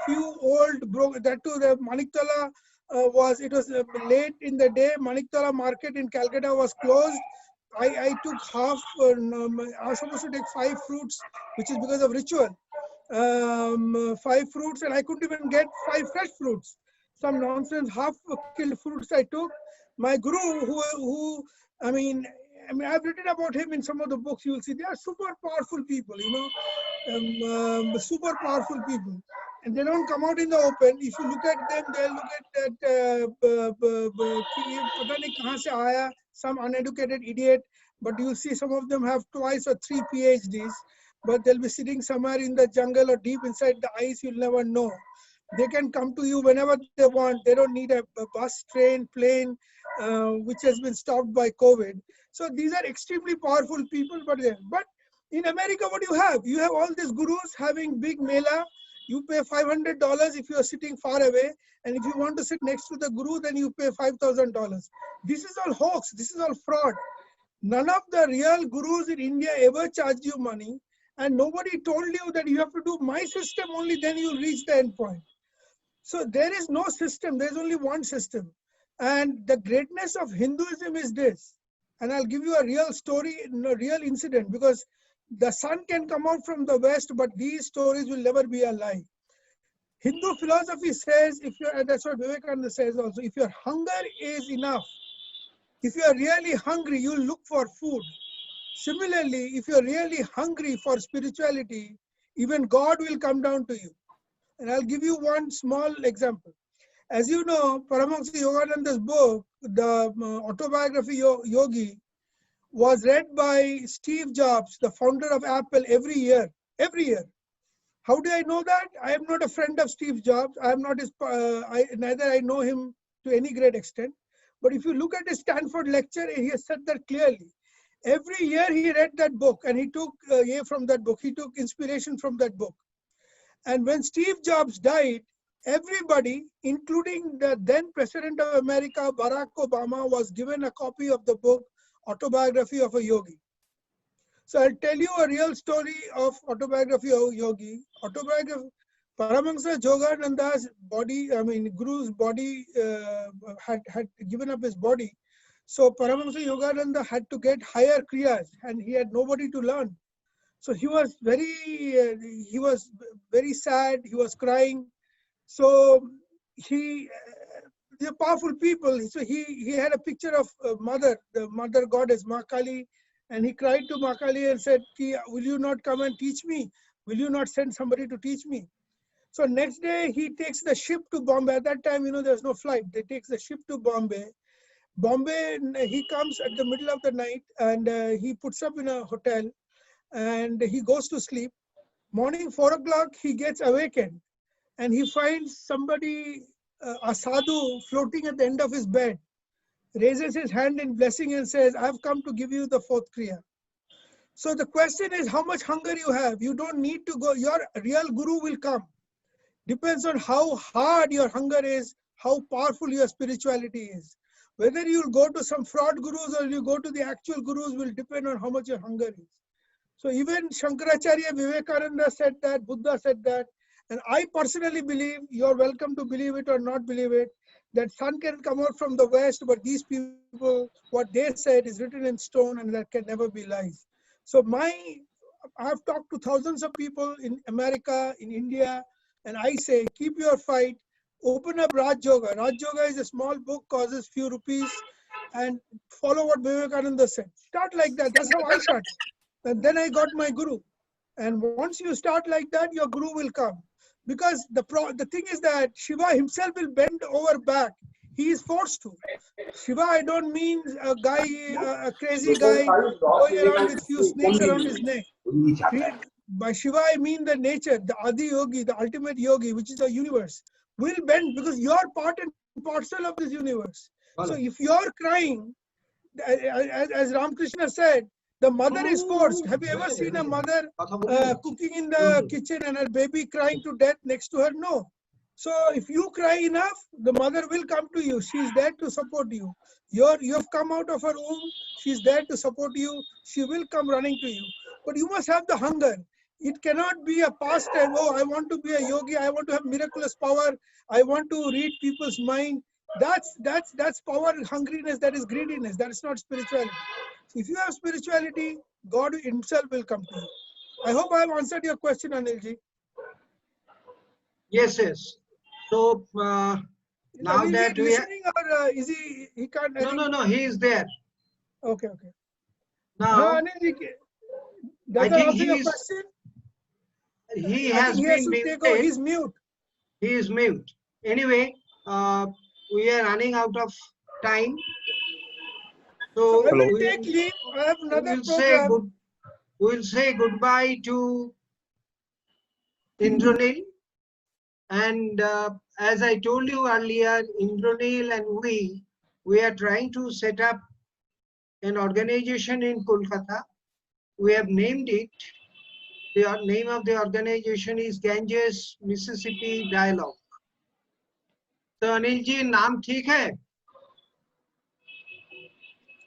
Speaker 3: few old, that too the Maniktala it was late in the day, Maniktala market in Calcutta was closed. I took half, I was supposed to take 5 fruits, which is because of ritual. 5 fruits and I couldn't even get 5 fresh fruits. Some nonsense, half killed fruits I took. My guru, who I mean, I've written about him in some of the books. You will see they are super powerful people, you know, super powerful people, and they don't come out in the open. If you look at them, they'll look at that some uneducated idiot. But you'll see some of them have 2 or 3 PhDs, but they'll be sitting somewhere in the jungle or deep inside the ice. You'll never know. They can come to you whenever they want. They don't need a bus, train, plane, which has been stopped by COVID. So these are extremely powerful people. But in America, what do you have? You have all these gurus having big mela. You pay $500 if you are sitting far away. And if you want to sit next to the guru, then you pay $5,000. This is all hoax. This is all fraud. None of the real gurus in India ever charged you money. And nobody told you that you have to do my system only, then you reach the end point. So there is no system, there's only one system. And the greatness of Hinduism is this. And I'll give you a real story, a real incident, because the sun can come out from the west, but these stories will never be a lie. Hindu philosophy says, and that's what Vivekananda says also, if your hunger is enough, if you are really hungry, you'll look for food. Similarly, if you're really hungry for spirituality, even God will come down to you. And I'll give you one small example. As you know, Paramahansa Yogananda's book, the autobiography Yogi, was read by Steve Jobs, the founder of Apple, every year. Every year. How do I know that? I am not a friend of Steve Jobs. I am not his. Neither I know him to any great extent. But if you look at his Stanford lecture, he has said that clearly. Every year he read that book and he took from that book. He took inspiration from that book. And when Steve Jobs died, everybody, including the then President of America, Barack Obama, was given a copy of the book, Autobiography of a Yogi. So I'll tell you a real story of Autobiography of a Yogi. Paramahansa Yogananda's body, Guru's body had given up his body. So Paramahansa Yogananda had to get higher kriyas and he had nobody to learn. So he was very sad. He was crying. So they're powerful people. So he had a picture of the mother goddess, Ma Kali, and he cried to Ma Kali and said, will you not come and teach me? Will you not send somebody to teach me? So next day he takes the ship to Bombay. At that time, there's no flight. They takes the ship to Bombay. He comes at the middle of the night and he puts up in a hotel. And he goes to sleep. Morning 4 o'clock, he gets awakened and he finds somebody, a sadhu, floating at the end of his bed, raises his hand in blessing and says, I've come to give you the 4th kriya. So the question is how much hunger you have. You don't need to go. Your real guru will come. Depends on how hard your hunger is, how powerful your spirituality is. Whether you'll go to some fraud gurus or you go to the actual gurus will depend on how much your hunger is. So even Shankaracharya, Vivekananda said that, Buddha said that, and I personally believe, you're welcome to believe it or not believe it, that sun can come out from the west, but these people, what they said is written in stone and that can never be lies. So I've talked to thousands of people in America, in India, and I say, keep your fight, open up Raj Yoga. Raj Yoga is a small book, causes few rupees, and follow what Vivekananda said. Start like that, that's how I started. And then I got my guru. And once you start like that, your guru will come. Because the thing is that Shiva himself will bend over back. He is forced to. Shiva, I don't mean a guy, a crazy guy going around with few snakes around his neck. By Shiva, I mean the nature, the Adi Yogi, the ultimate yogi, which is the universe, will bend because you are part and parcel of this universe. So if you're crying, as Ramakrishna said, the mother is forced. Have you ever seen a mother cooking in the kitchen and her baby crying to death next to her? No. So if you cry enough, the mother will come to you. She is there to support you. You have come out of her womb. She is there to support you. She will come running to you. But you must have the hunger. It cannot be a pastime. Oh, I want to be a yogi. I want to have miraculous power. I want to read people's mind. That's power hungriness. That is greediness. That is not spirituality. So if you have spirituality, God himself will come to you. I hope I have answered your question, Anilji.
Speaker 1: Yes, yes. So now that we are,
Speaker 3: listening, or is he can't?
Speaker 1: no, he is there.
Speaker 3: Okay.
Speaker 1: Now,
Speaker 3: Anilji,
Speaker 1: I
Speaker 3: does that
Speaker 1: think
Speaker 3: answer your question?
Speaker 1: he
Speaker 3: I
Speaker 1: has
Speaker 3: think he
Speaker 1: been
Speaker 3: has to take over.
Speaker 1: muted.
Speaker 3: He's mute.
Speaker 1: He is mute. Anyway, we are running out of time. So
Speaker 3: I will take leave. I have another program.
Speaker 1: We'll say goodbye to Indranil. And as I told you earlier, Indranil and we are trying to set up an organization in Kolkata. We have named it. The name of the organization is Ganges Mississippi Dialogue. So Anil ji, naam theek hai?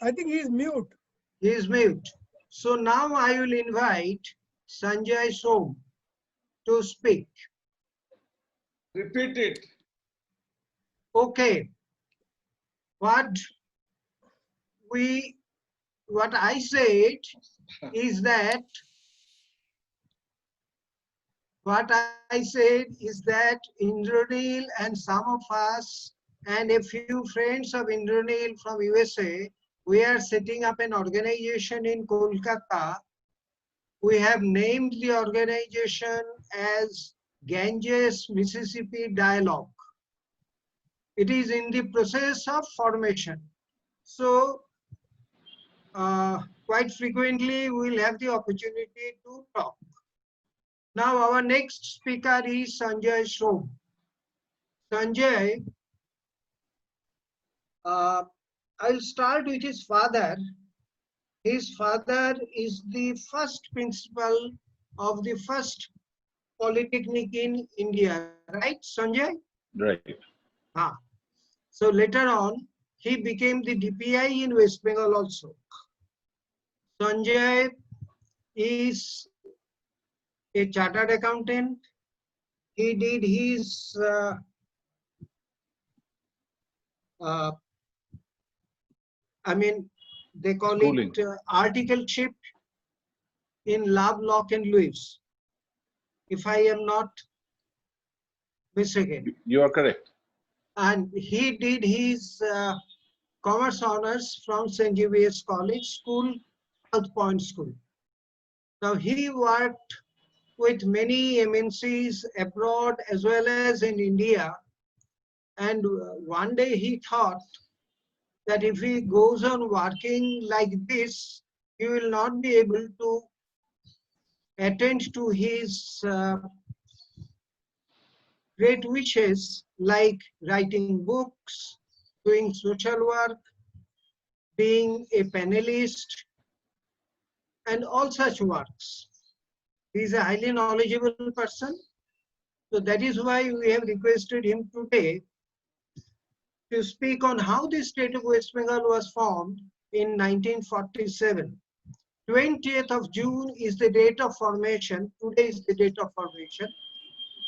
Speaker 3: I think he is mute.
Speaker 1: He is mute. So now I will invite Sanjoy Som to speak.
Speaker 4: Repeat it.
Speaker 1: Okay. What I said is that Indranil and some of us and a few friends of Indranil from USA, we are setting up an organization in Kolkata. We have named the organization as Ganges Mississippi Dialogue. It is in the process of formation. So quite frequently we will have the opportunity to talk. Now our next speaker is Sanjoy Som. Sanjoy, I'll start with his father. His father is the first principal of the first polytechnic in India, right, Sanjay?
Speaker 5: Right.
Speaker 1: So later on, he became the DPI in West Bengal also. Sanjay is a chartered accountant. He did his they call
Speaker 5: Schooling.
Speaker 1: it articleship in Lovelock and Lewis, if I am not mistaken.
Speaker 5: You are correct.
Speaker 1: And he did his commerce honors from St. Xavier's College School, South Point School. Now he worked with many MNCs abroad as well as in India. And one day he thought that if he goes on working like this, he will not be able to attend to his great wishes like writing books, doing social work, being a panelist, and all such works. He is a highly knowledgeable person. So that is why we have requested him today to speak on how the state of West Bengal was formed in 1947. 20th of June is the date of formation. Today is the date of formation.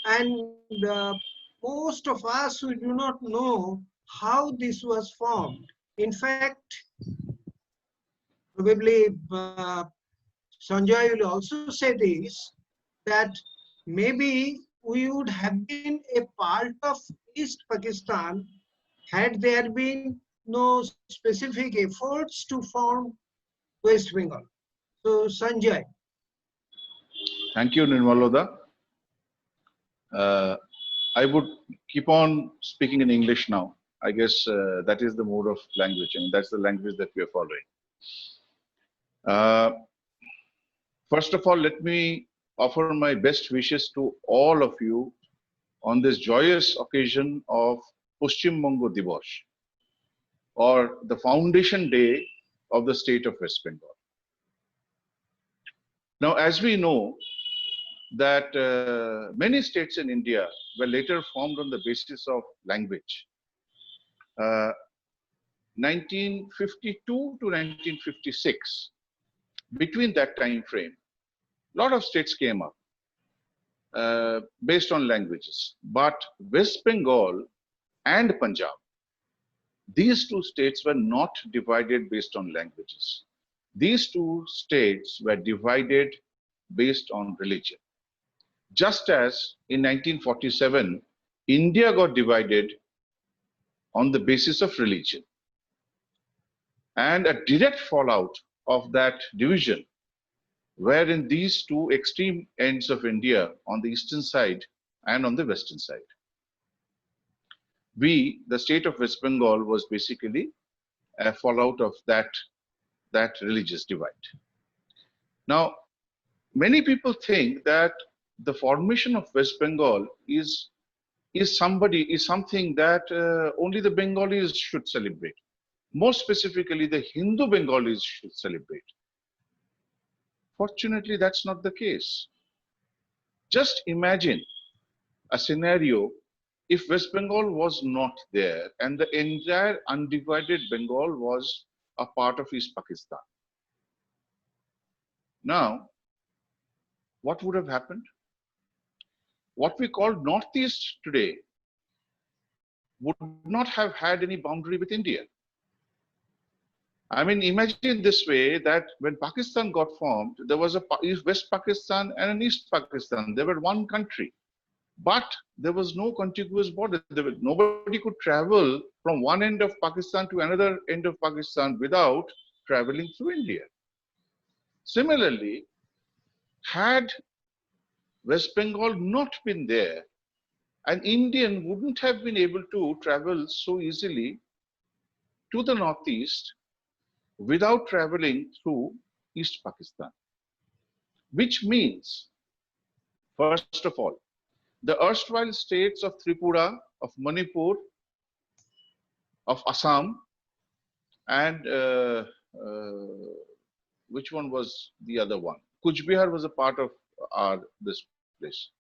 Speaker 1: And most of us, we do not know how this was formed. In fact, probably Sanjoy will also say this, that maybe we would have been a part of East Pakistan had there been no specific efforts to form West Bengal. So Sanjoy.
Speaker 5: Thank you, Nirmaloda. I would keep on speaking in English now. I guess that is the mode of language. I mean, that's the language that we are following. First of all, let me offer my best wishes to all of you on this joyous occasion of Paschim Bongo Divas, or the foundation day of the state of West Bengal. Now, as we know that many states in India were later formed on the basis of language. 1952 to 1956, between that time frame, a lot of states came up based on languages. But West Bengal and Punjab, these two states were not divided based on languages. These two states were divided based on religion. Just as in 1947, India got divided on the basis of religion. And a direct fallout of that division were in these two extreme ends of India, on the eastern side and on the western side. We, the state of West Bengal, was basically a fallout of that religious divide. Now, many people think that the formation of West Bengal is something that only the Bengalis should celebrate. More specifically, the Hindu Bengalis should celebrate. Fortunately, that's not the case. Just imagine a scenario if West Bengal was not there and the entire undivided Bengal was a part of East Pakistan. Now, what would have happened? What we call Northeast today would not have had any boundary with India. I mean, imagine this way, that when Pakistan got formed, there was a West Pakistan and an East Pakistan. They were one country, but there was no contiguous border. Nobody could travel from one end of Pakistan to another end of Pakistan without traveling through India. Similarly, had West Bengal not been there, an Indian wouldn't have been able to travel so easily to the Northeast without traveling through East Pakistan. Which means, first of all, the erstwhile states of Tripura, of Manipur, of Assam, and which one was the other one? Kuch Bihar was a part of this place.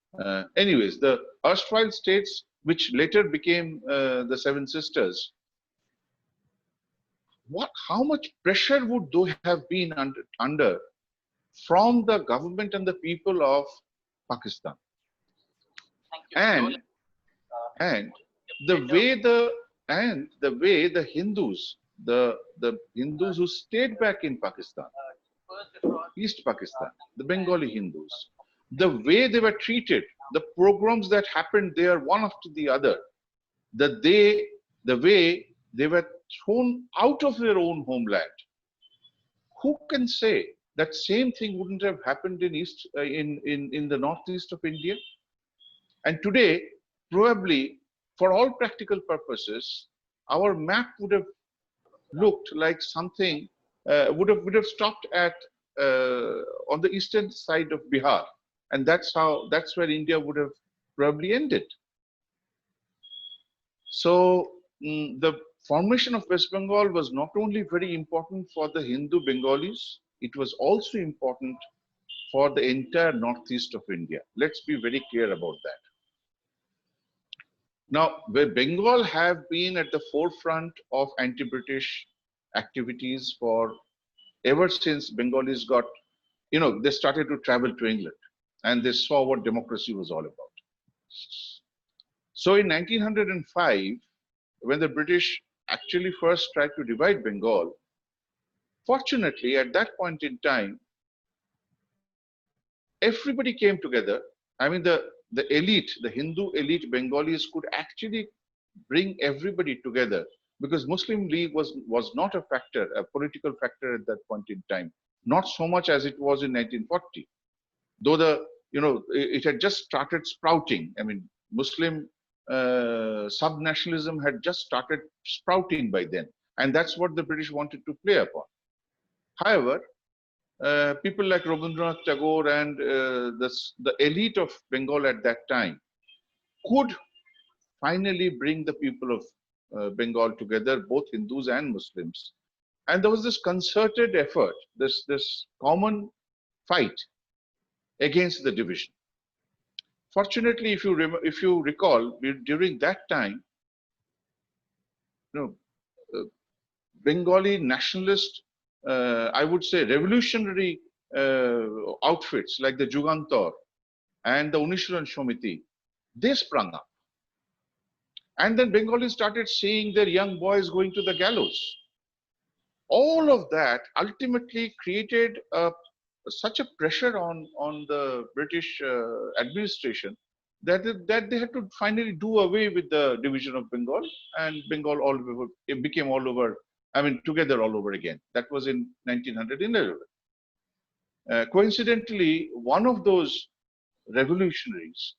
Speaker 5: Anyways, the erstwhile states, which later became the Seven Sisters, how much pressure would they have been under from the government and the people of Pakistan? And the way the Hindus, the Hindus who stayed back in Pakistan, East Pakistan, the Bengali Hindus, the way they were treated, the pogroms that happened there one after the other, the way they were thrown out of their own homeland. Who can say that same thing wouldn't have happened in the northeast of India? And today, probably, for all practical purposes, our map would have looked like something would have stopped at on the eastern side of Bihar, and that's where India would have probably ended. So the formation of West Bengal was not only very important for the Hindu Bengalis, it was also important for the entire northeast of India. Let's be very clear about that. Now, where Bengal have been at the forefront of anti-British activities for ever since Bengalis got, they started to travel to England and they saw what democracy was all about. So in 1905, when the British actually first tried to divide Bengal, fortunately, at that point in time, everybody came together. I mean, the elite, the Hindu elite Bengalis could actually bring everybody together, because Muslim League was not a factor, a political factor at that point in time, not so much as it was in 1940. Though it had just started sprouting. I mean, Muslim sub-nationalism had just started sprouting by then. And that's what the British wanted to play upon. However, people like Rabindranath Tagore and the elite of Bengal at that time could finally bring the people of Bengal together, both Hindus and Muslims. And there was this concerted effort, this common fight against the division. Fortunately, if you recall, during that time, Bengali nationalist, I would say revolutionary outfits like the Jugantar and the Unishiran Shomiti, they sprung up. And then Bengalis started seeing their young boys going to the gallows. All of that ultimately created such a pressure on the British administration that they had to finally do away with the division of Bengal, and Bengal it became all over, I mean, together all over again. That was in 1911. Coincidentally, one of those revolutionaries,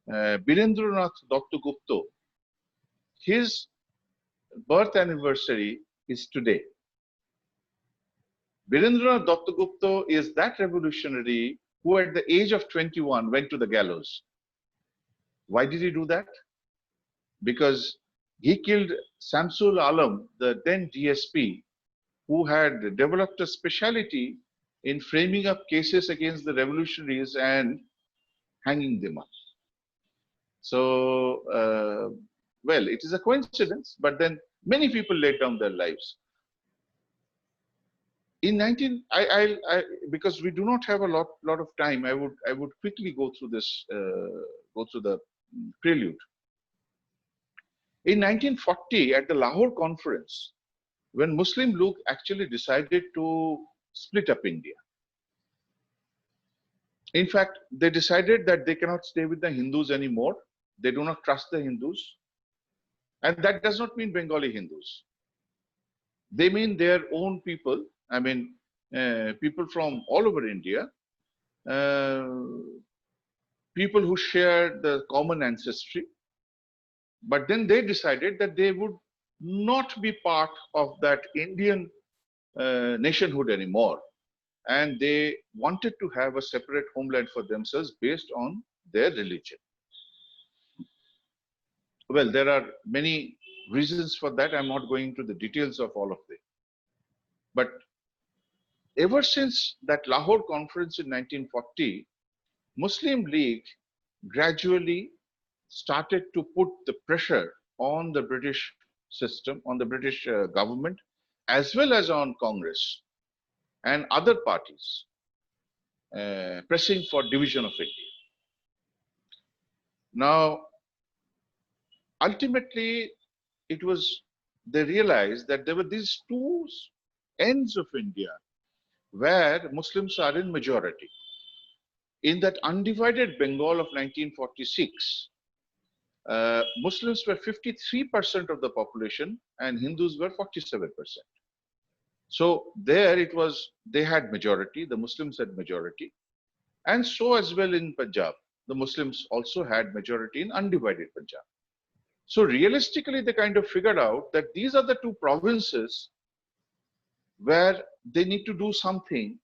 Speaker 5: Birendranath Datta Gupta, his birth anniversary is today. Birendranath Datta Gupta is that revolutionary who at the age of 21 went to the gallows. Why did he do that? Because he killed Samsul Alam, the then DSP, who had developed a specialty in framing up cases against the revolutionaries and hanging them up. So, well, it is a coincidence, but then many people laid down their lives. In because we do not have a lot of time, I would quickly go through this, go through the prelude. In 1940, at the Lahore conference, when Muslim League actually decided to split up India. In fact, they decided that they cannot stay with the Hindus anymore. They do not trust the Hindus. And that does not mean Bengali Hindus. They mean their own people. I mean, people from all over India, people who share the common ancestry. But then they decided that they would not be part of that Indian nationhood anymore. And they wanted to have a separate homeland for themselves based on their religion. Well, there are many reasons for that. I'm not going into the details of all of them. But ever since that Lahore conference in 1940, Muslim League gradually started to put the pressure on the British system, on the British government, as well as on Congress and other parties, pressing for division of India. Now, ultimately, they realized that there were these two ends of India where Muslims are in majority. In that undivided Bengal of 1946, Muslims were 53% of the population and Hindus were 47%. So there it was, they had majority, the Muslims had majority. And so as well in Punjab, the Muslims also had majority in undivided Punjab. So realistically, they kind of figured out that these are the two provinces where they need to do something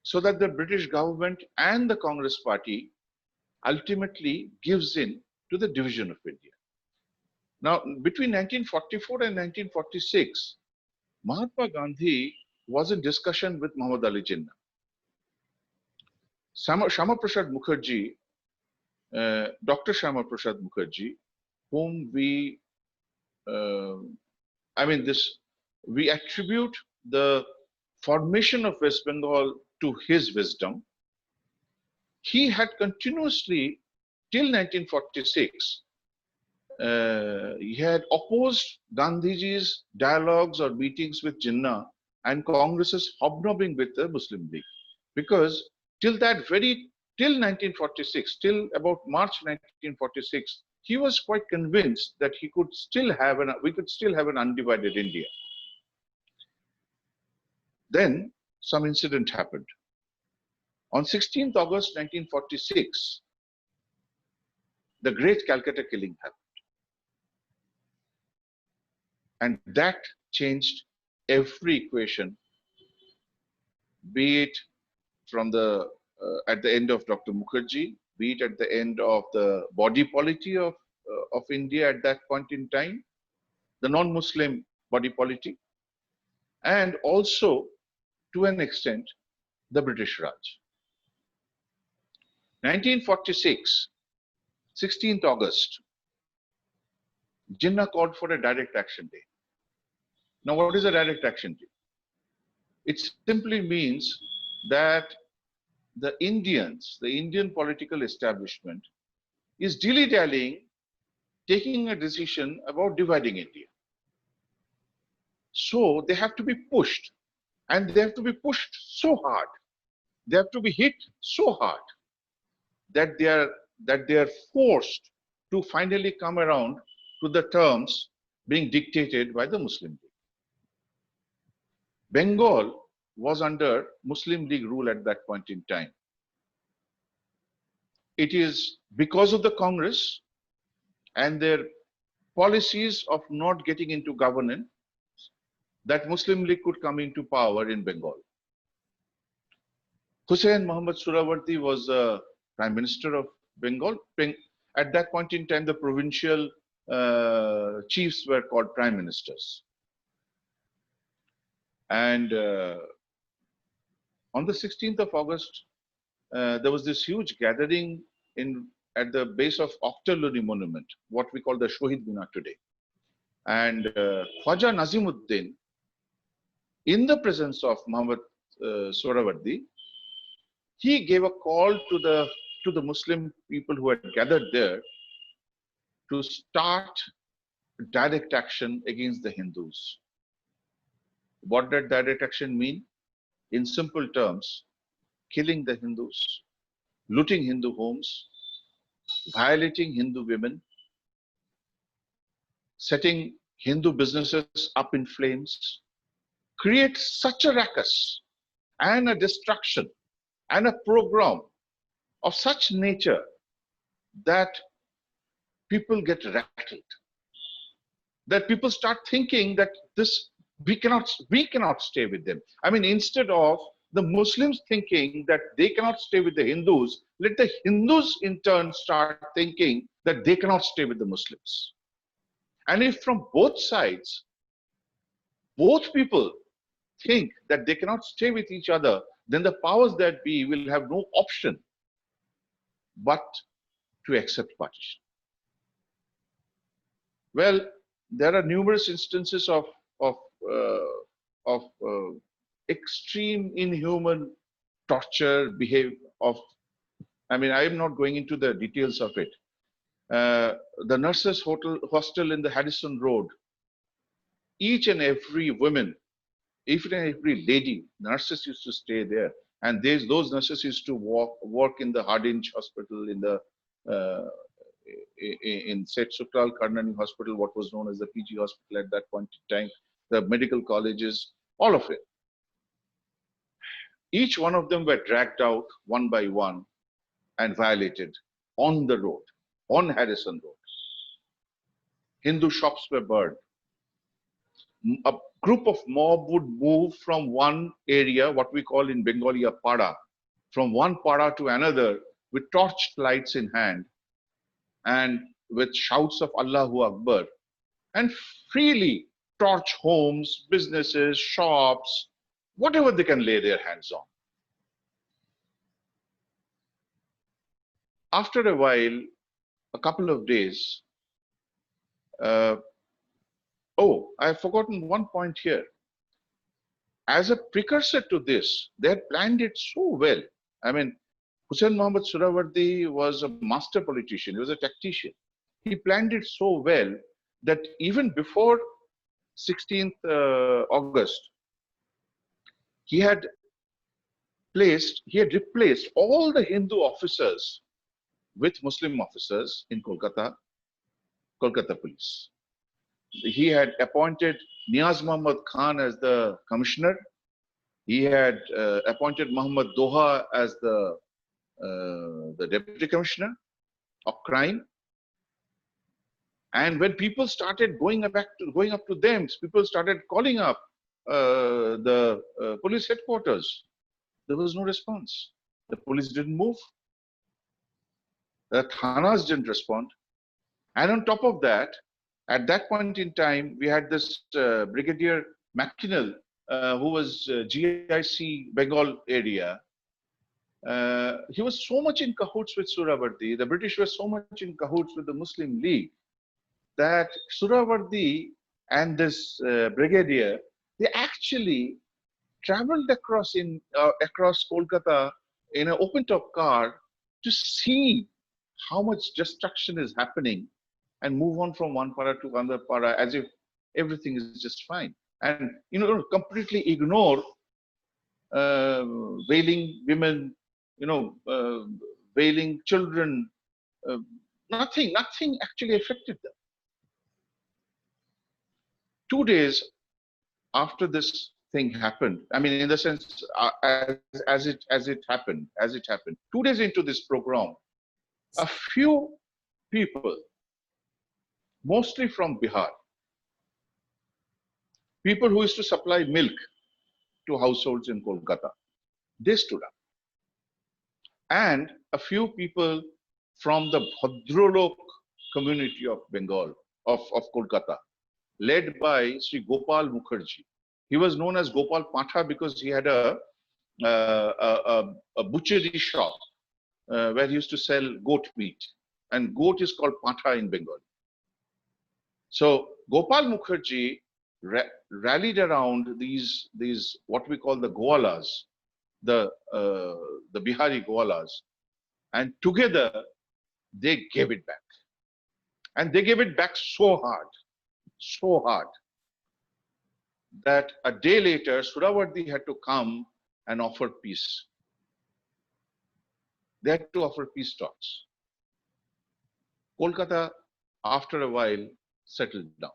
Speaker 5: so that the British government and the Congress party ultimately gives in to the division of India. Now, between 1944 and 1946, Mahatma Gandhi was in discussion with Muhammad Ali Jinnah. Shama Prasad Mukherjee, Dr. Shama Prasad Mukherjee, whom we attribute the formation of West Bengal to his wisdom. He had continuously, till 1946, he had opposed Gandhiji's dialogues or meetings with Jinnah and Congress's hobnobbing with the Muslim League. Because till 1946, till about March 1946, he was quite convinced that we could still have an undivided India. Then some incident happened. On 16th August 1946, the great Calcutta killing happened. And that changed every equation, be it from the at the end of Dr. Mukherjee, be it at the end of the body polity of India at that point in time, the non-Muslim body polity, and also to an extent the British Raj. 1946, 16th August, Jinnah called for a direct action day. Now, what is a direct action day? It simply means that the Indians, the Indian political establishment, is dilly-dallying, taking a decision about dividing India. So they have to be pushed, and they have to be pushed so hard. They have to be hit so hard that they are forced to finally come around to the terms being dictated by the Muslim League. Bengal was under Muslim League rule at that point in time. It is because of the Congress and their policies of not getting into governance that Muslim League could come into power in Bengal. Hussain Muhammad Surawardi was the Prime Minister of Bengal. At that point in time, the provincial chiefs were called Prime Ministers. And on the 16th of August, there was this huge gathering at the base of Akhtar Loni Monument, what we call the Shohid Minar today. And Khwaja Nazimuddin, in the presence of Muhammad Sohrawardi, he gave a call to the Muslim people who had gathered there to start direct action against the Hindus. What did direct action mean? In simple terms, killing the Hindus, looting Hindu homes, violating Hindu women, setting Hindu businesses up in flames, create such a ruckus and a destruction and a pogrom of such nature that people get rattled, that people start thinking that we cannot stay with them. I mean, instead of the Muslims thinking that they cannot stay with the Hindus, let the Hindus in turn start thinking that they cannot stay with the Muslims. And if from both sides, both people think that they cannot stay with each other, then the powers that be will have no option but to accept partition. Well, there are numerous instances of extreme inhuman torture I mean, I am not going into the details of it. The nurses hostel in the Harrison Road, each and every woman, even every lady, nurses used to stay there. And those nurses used to work in the Hardinge Hospital, in Seth Sukral Karnani Hospital, what was known as the PG Hospital at that point in time, the medical colleges, all of it. Each one of them were dragged out one by one and violated on the road, on Harrison Road. Hindu shops were burned. A group of mob would move from one area, what we call in Bengali a pada, from one pada to another with torch lights in hand and with shouts of Allahu Akbar, and freely torch homes, businesses, shops, whatever they can lay their hands on. After a while, a couple of days, oh, I've forgotten one point here. As a precursor to this, they had planned it so well. I mean, Hussain Muhammad Surawardi was a master politician. He was a tactician. He planned it so well that even before 16th August, he had replaced all the Hindu officers with Muslim officers in Kolkata police. He had appointed Niaz Muhammad Khan as the commissioner. He had appointed Muhammad Doha as the deputy commissioner of crime. And when people started going up to them, people started calling up the police headquarters. There was no response. The police didn't move. The thanas didn't respond. And on top of that, at that point in time, we had this Brigadier McKinnell, who was GIC Bengal area. He was so much in cahoots with Suravardi. The British were so much in cahoots with the Muslim League that Suravardi and this brigadier, they actually traveled across Kolkata in an open-top car to see how much destruction is happening and move on from one para to another para as if everything is just fine. And completely ignore wailing women, wailing children. Nothing actually affected them. 2 days after this thing happened, I mean, in the sense as it happened, 2 days into this program, a few people, mostly from Bihar, people who used to supply milk to households in Kolkata, they stood up. And a few people from the Bhadralok community of Bengal, of Kolkata, led by Sri Gopal Mukherjee. He was known as Gopal Patha because he had a butchery shop where he used to sell goat meat. And goat is called Patha in Bengal. So Gopal Mukherjee rallied around these what we call the Goalas, the Bihari Goalas, and together they gave it back. And they gave it back so hard that a day later Suravardi had to come and offer peace. They had to offer peace talks. Kolkata, after a while, settled down,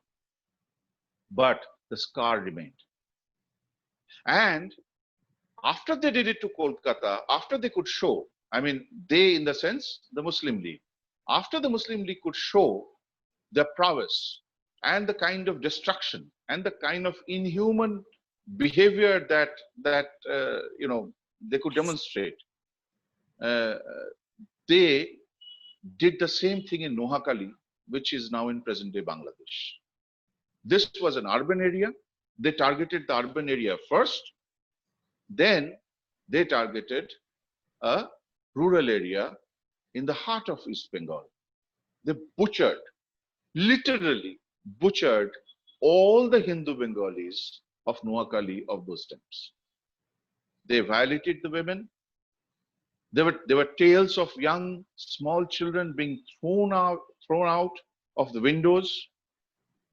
Speaker 5: but the scar remained. And after they did it to Kolkata, after they could show, I mean, they in the sense, the Muslim League, after the Muslim League could show their prowess and the kind of destruction and the kind of inhuman behavior that they could demonstrate, they did the same thing in Noakhali, which is now in present-day Bangladesh. This was an urban area. They targeted the urban area first. Then they targeted a rural area in the heart of East Bengal. They butchered, literally butchered all the Hindu Bengalis of Noakhali of those times. They violated the women. There were tales of young, small children being thrown out of the windows,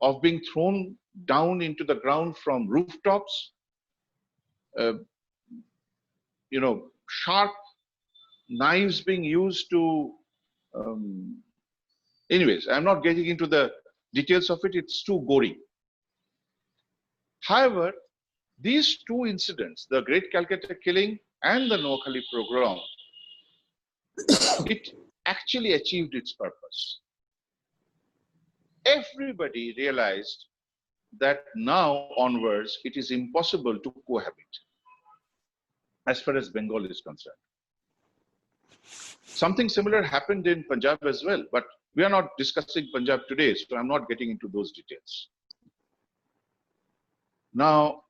Speaker 5: of being thrown down into the ground from rooftops. Sharp knives being used to. Anyways, I'm not getting into the details of it. It's too gory. However, these two incidents, the Great Calcutta Killing and the Noakhali Pogrom, it actually achieved its purpose. Everybody realized that now onwards, it is impossible to cohabit as far as Bengal is concerned. Something similar happened in Punjab as well, but we are not discussing Punjab today, so I'm not getting into those details. Now,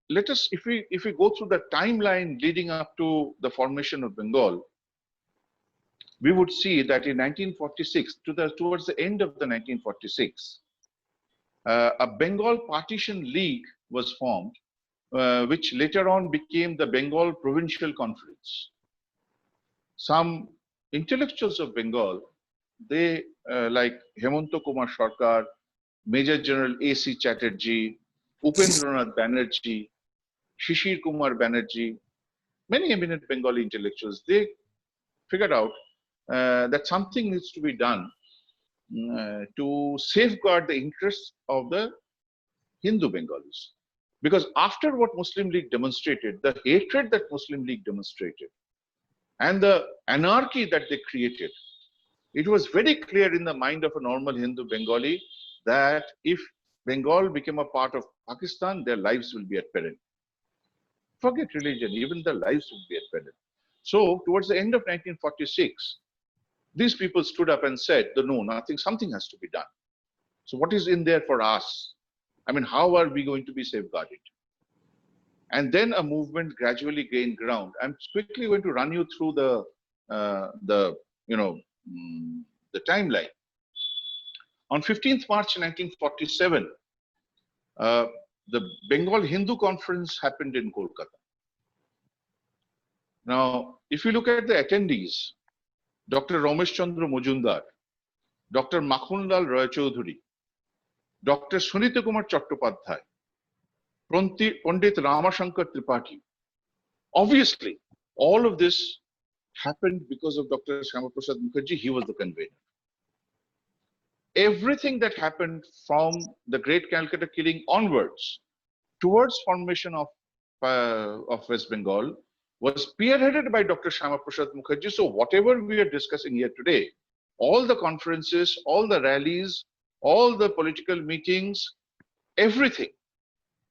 Speaker 5: let us, if we go through the timeline leading up to the formation of Bengal, we would see that in 1946, towards the end of the 1946, a Bengal Partition League was formed, which later on became the Bengal Provincial Conference. Some intellectuals of Bengal, they like Hemanta Kumar Sarkar, Major General A.C. Chatterjee, Upendranath Banerjee, Shishir Kumar Banerjee, many eminent Bengali intellectuals, they figured out that something needs to be done to safeguard the interests of the Hindu Bengalis. Because after what Muslim League demonstrated, the hatred that Muslim League demonstrated, and the anarchy that they created, it was very clear in the mind of a normal Hindu Bengali that if Bengal became a part of Pakistan, their lives will be at peril. Forget religion, even their lives will be at peril. So towards the end of 1946, these people stood up and said, no, nothing, something has to be done. So what is in there for us? I mean, how are we going to be safeguarded? And then a movement gradually gained ground. I'm quickly going to run you through the timeline. On 15th March 1947, the Bengal Hindu Conference happened in Kolkata. Now, if you look at the attendees, Dr. Ramesh Chandra Majumdar, Dr. Makhunlal Roy Chaudhuri, Dr. Sunita Kumar Chattopadhyay, Pandit Ramashankar Tripathi. Obviously, all of this happened because of Dr. Shyama Prasad Mukherjee. He was the convener. Everything that happened from the Great Calcutta killing onwards towards formation of West Bengal was spearheaded by Dr. Shyama Prasad Mukherjee. So whatever we are discussing here today, all the conferences, all the rallies, all the political meetings, everything,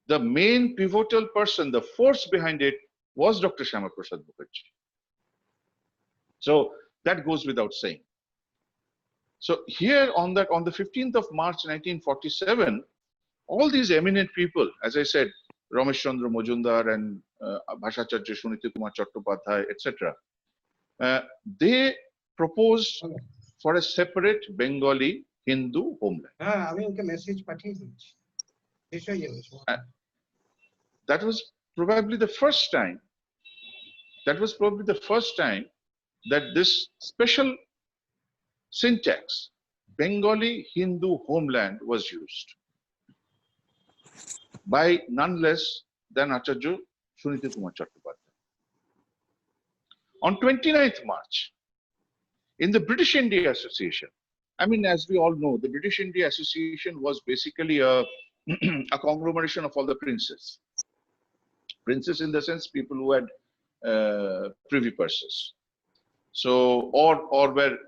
Speaker 5: the main pivotal person, the force behind it was Dr. Shyama Prasad Mukherjee. So that goes without saying. So here on the 15th of March 1947, all these eminent people, as I said, Ramesh Chandra Majumdar and Bhashacharya Sunita Kumar Chattopadhyay, etc., they proposed for a separate Bengali Hindu homeland. That was probably the first time. That this special syntax, Bengali Hindu homeland, was used by none less than Acharya Sunita Kumar Chattopadhyay. On 29th March, in the British India Association, I mean, as we all know, the British India Association was basically a conglomeration of all the princes. Princes in the sense people who had privy purses. So, or were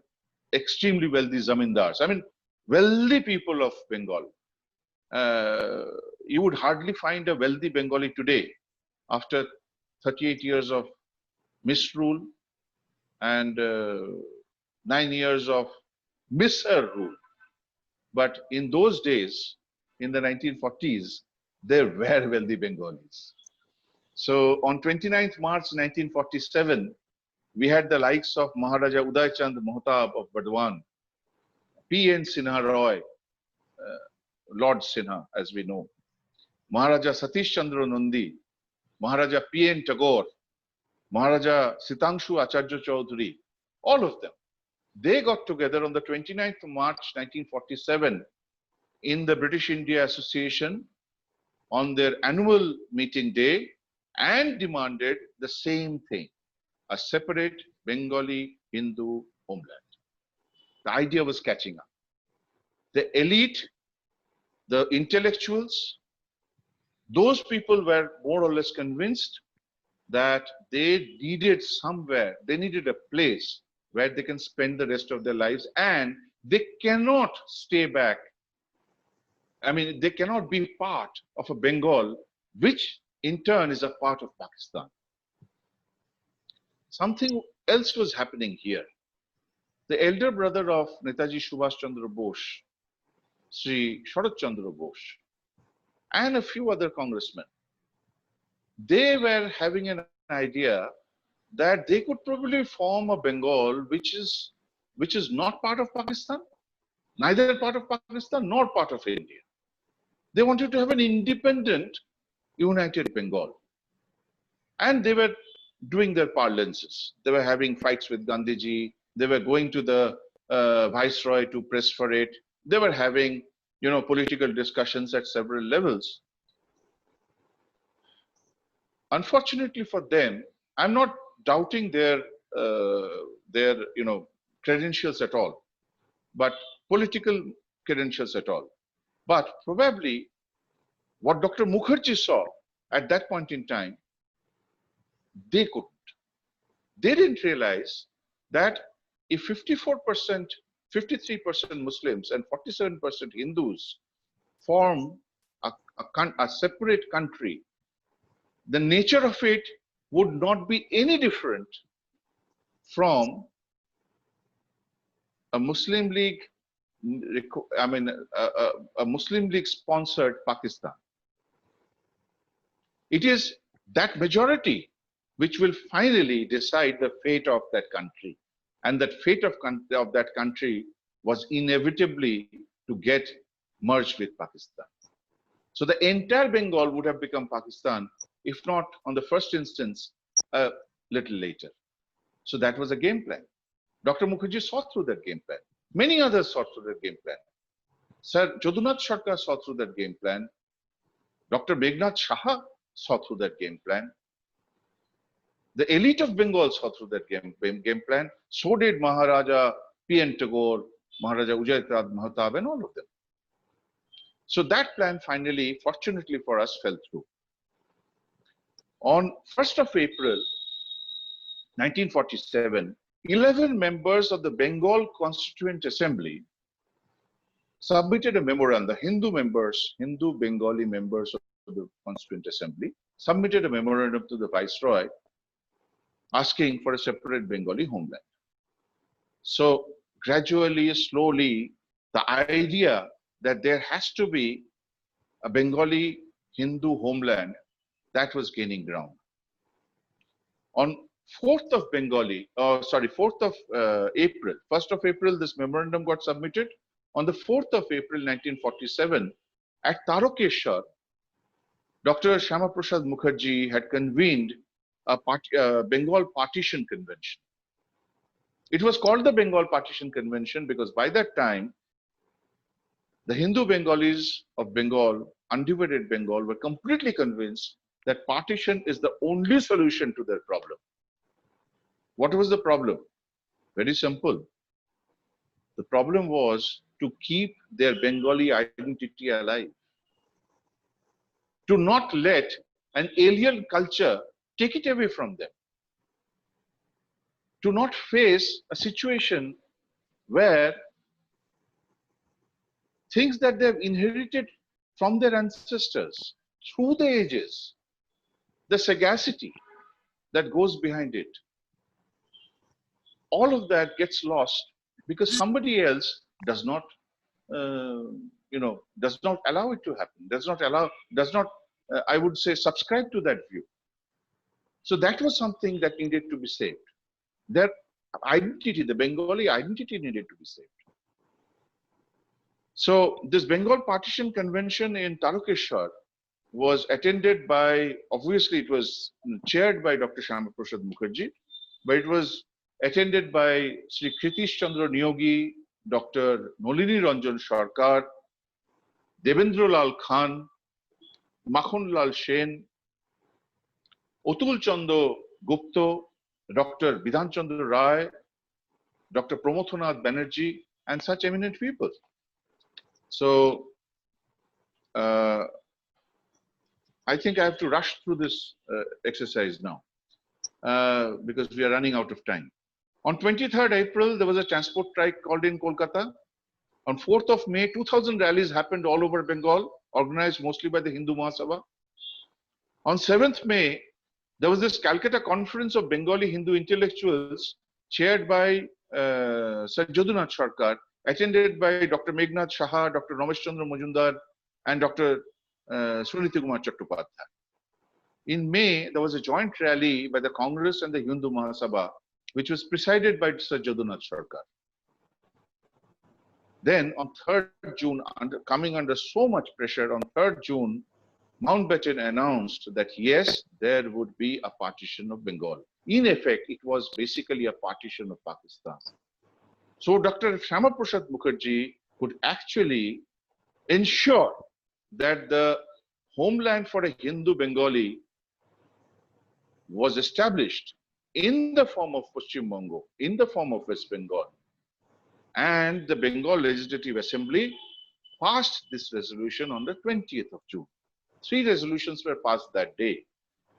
Speaker 5: extremely wealthy zamindars. I mean, wealthy people of Bengal. You would hardly find a wealthy Bengali today after 38 years of misrule and 9 years of misrule. But in those days, in the 1940s, there were wealthy Bengalis. So on 29th March 1947, we had the likes of Maharaja Uday Chand Mohtab of Burdwan, P.N. Sinha Roy, Lord Sinha, as we know, Maharaja Satish Chandra Nandi, Maharaja P.N. Tagore, Maharaja Sitangshu Acharya Chaudhuri, all of them. They got together on the 29th of March 1947 in the British India Association on their annual meeting day and demanded the same thing, a separate Bengali Hindu homeland. The idea was catching up. The elite, the intellectuals, those people were more or less convinced that they needed somewhere, they needed a place where they can spend the rest of their lives, and they cannot stay back. I mean, they cannot be part of a Bengal, which in turn is a part of Pakistan. Something else was happening here. The elder brother of Netaji Subhash Chandra Bose, Shri Sharat Chandra Bose, and a few other congressmen, they were having an idea that they could probably form a Bengal which is not part of Pakistan, neither part of Pakistan nor part of India. They wanted to have an independent, united Bengal. And they were doing their parlances. They were having fights with Gandhiji. They were going to the Viceroy to press for it. They were having, political discussions at several levels. Unfortunately for them, I'm not doubting their credentials at all, but political credentials at all. But probably what Dr. Mukherjee saw at that point in time, they couldn't. They didn't realize that if 54% 53% Muslims and 47% Hindus form a separate country, the nature of it would not be any different from a Muslim League, a Muslim League sponsored Pakistan. It is that majority which will finally decide the fate of that country. And that fate of that country was inevitably to get merged with Pakistan. So the entire Bengal would have become Pakistan, if not on the first instance, a little later. So that was a game plan. Dr. Mukherjee saw through that game plan. Many others saw through that game plan. Sir Jadunath Sarkar saw through that game plan. Dr. Meghnad Shaha saw through that game plan. The elite of Bengal saw through that game plan. So did Maharaja P.N. Tagore, Maharaja Ujayprad Mahatab, and all of them. So that plan finally, fortunately for us, fell through. On 1st of April, 1947, 11 members of the Bengal Constituent Assembly submitted a memorandum. The Hindu Bengali members of the Constituent Assembly submitted a memorandum to the Viceroy asking for a separate Bengali homeland. So gradually, slowly, the idea that there has to be a Bengali Hindu homeland, that was gaining ground. On 4th of April, 1st of April, this memorandum got submitted. On the 4th of April, 1947, at Tarokeshwar, Dr. Shyama Prasad Mukherjee had convened a Bengal Partition Convention. It was called the Bengal Partition Convention because by that time, the Hindu Bengalis of Bengal, undivided Bengal, were completely convinced that partition is the only solution to their problem. What was the problem? Very simple. The problem was to keep their Bengali identity alive, to not let an alien culture take it away from them, to not face a situation where things that they've inherited from their ancestors through the ages, the sagacity that goes behind it, all of that gets lost because somebody else does not, does not allow it to happen, I would say, subscribe to that view. So that was something that needed to be saved. Their identity, the Bengali identity, needed to be saved. So this Bengal Partition Convention in Tarokeshwar was attended by, obviously it was chaired by Dr. Shyama Prasad Mukherjee, but it was attended by Sri Kritish Chandra Niyogi, Dr. Nolini Ranjan Sarkar, Devendra Lal Khan, Makhon Lal Sen, Atul Chandra Gupta, Dr. Bidhan Chandra Ray, Dr. Pramothanath Banerjee, and such eminent people. So I think I have to rush through this exercise now because we are running out of time. On 23rd April, there was a transport strike called in Kolkata. On 4th of May, 2,000 rallies happened all over Bengal, organized mostly by the Hindu Mahasabha. On 7th May, there was this Calcutta Conference of Bengali Hindu Intellectuals chaired by Sir Jadunath Sarkar, attended by Dr. Meghnad Shaha, Dr. Ramesh Chandra Majumdar, and Dr. Suniti Kumar Chattopadhyay. In May, there was a joint rally by the Congress and the Hindu Mahasabha, which was presided by Sir Jadunath Sarkar. Then on 3rd June, coming under so much pressure, on 3rd June, Mountbatten announced that yes, there would be a partition of Bengal. In effect, it was basically a partition of Pakistan. So Dr. Shyama Prasad Mukherjee could actually ensure that the homeland for a Hindu Bengali was established in the form of Paschim Banga, in the form of West Bengal. And the Bengal Legislative Assembly passed this resolution on the 20th of June. 3 resolutions were passed that day.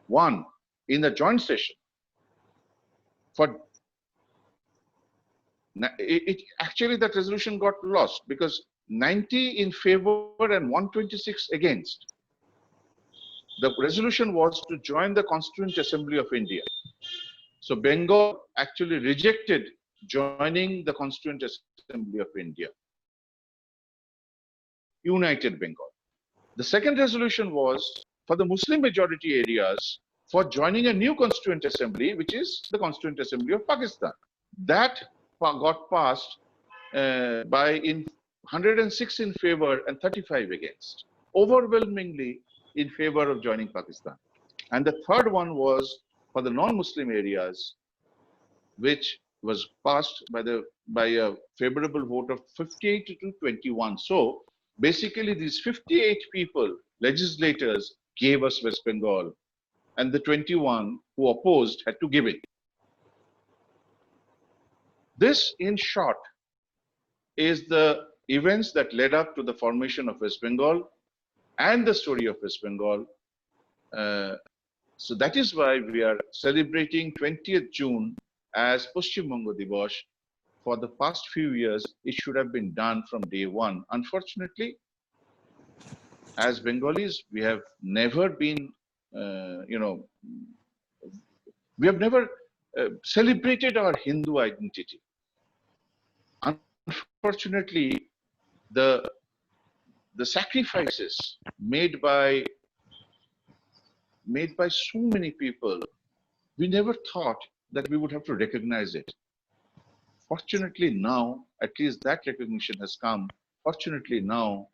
Speaker 5: One, in the joint session, for Actually that resolution got lost because 90 in favor and 126 against. The resolution was to join the Constituent Assembly of India. So Bengal actually rejected joining the Constituent Assembly of India. United Bengal. The second resolution was for the Muslim majority areas for joining a new Constituent Assembly, which is the Constituent Assembly of Pakistan. That got passed by 106 in favor and 35 against, overwhelmingly in favor of joining Pakistan. And the third one was for the non-Muslim areas, which was passed by a favorable vote of 58 to 21. So basically these 58 people, legislators, gave us West Bengal, and the 21 who opposed had to give it. This, in short, is the events that led up to the formation of West Bengal and the story of West Bengal. So that is why we are celebrating 20th June as Paschim Banga Diwas. For the past few years, it should have been done from day one. Unfortunately, as Bengalis, we have never been, we have never celebrated our Hindu identity. Unfortunately, the sacrifices made by so many people, we never thought that we would have to recognize it. Fortunately now, at least that recognition has come. Fortunately now,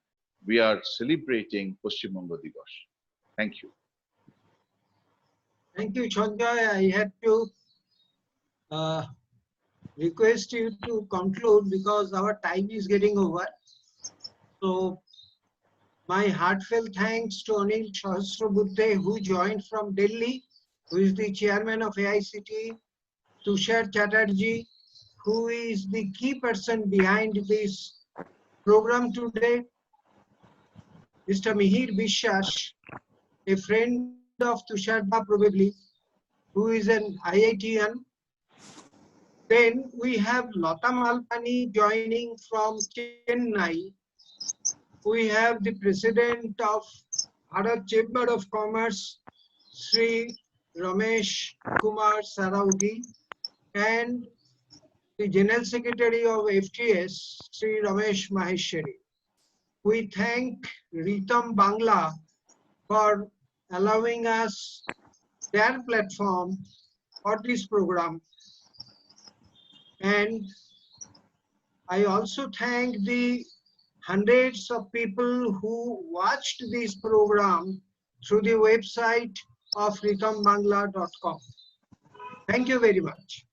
Speaker 5: we are celebrating Paschim Banga Diwas. Thank you.
Speaker 1: Thank you, Sanjoy. I had to request you to conclude because our time is getting over. So my heartfelt thanks to Anil Sahasrabuddhe, who joined from Delhi, who is the chairman of AICT, Tushar Chatterjee, who is the key person behind this program today, Mr. Mihir Bishwas, a friend of Tusharda probably, who is an IITian. Then we have Lata Malpani joining from Chennai. We have the president of Bharat Chamber of Commerce, Shri Ramesh Kumar Saraugi, and the General Secretary of FTS, Shri Ramesh Maheshwari. We thank RITAM Bangla for allowing us their platform for this program. And I also thank the hundreds of people who watched this program through the website of ritambangla.com. Thank you very much.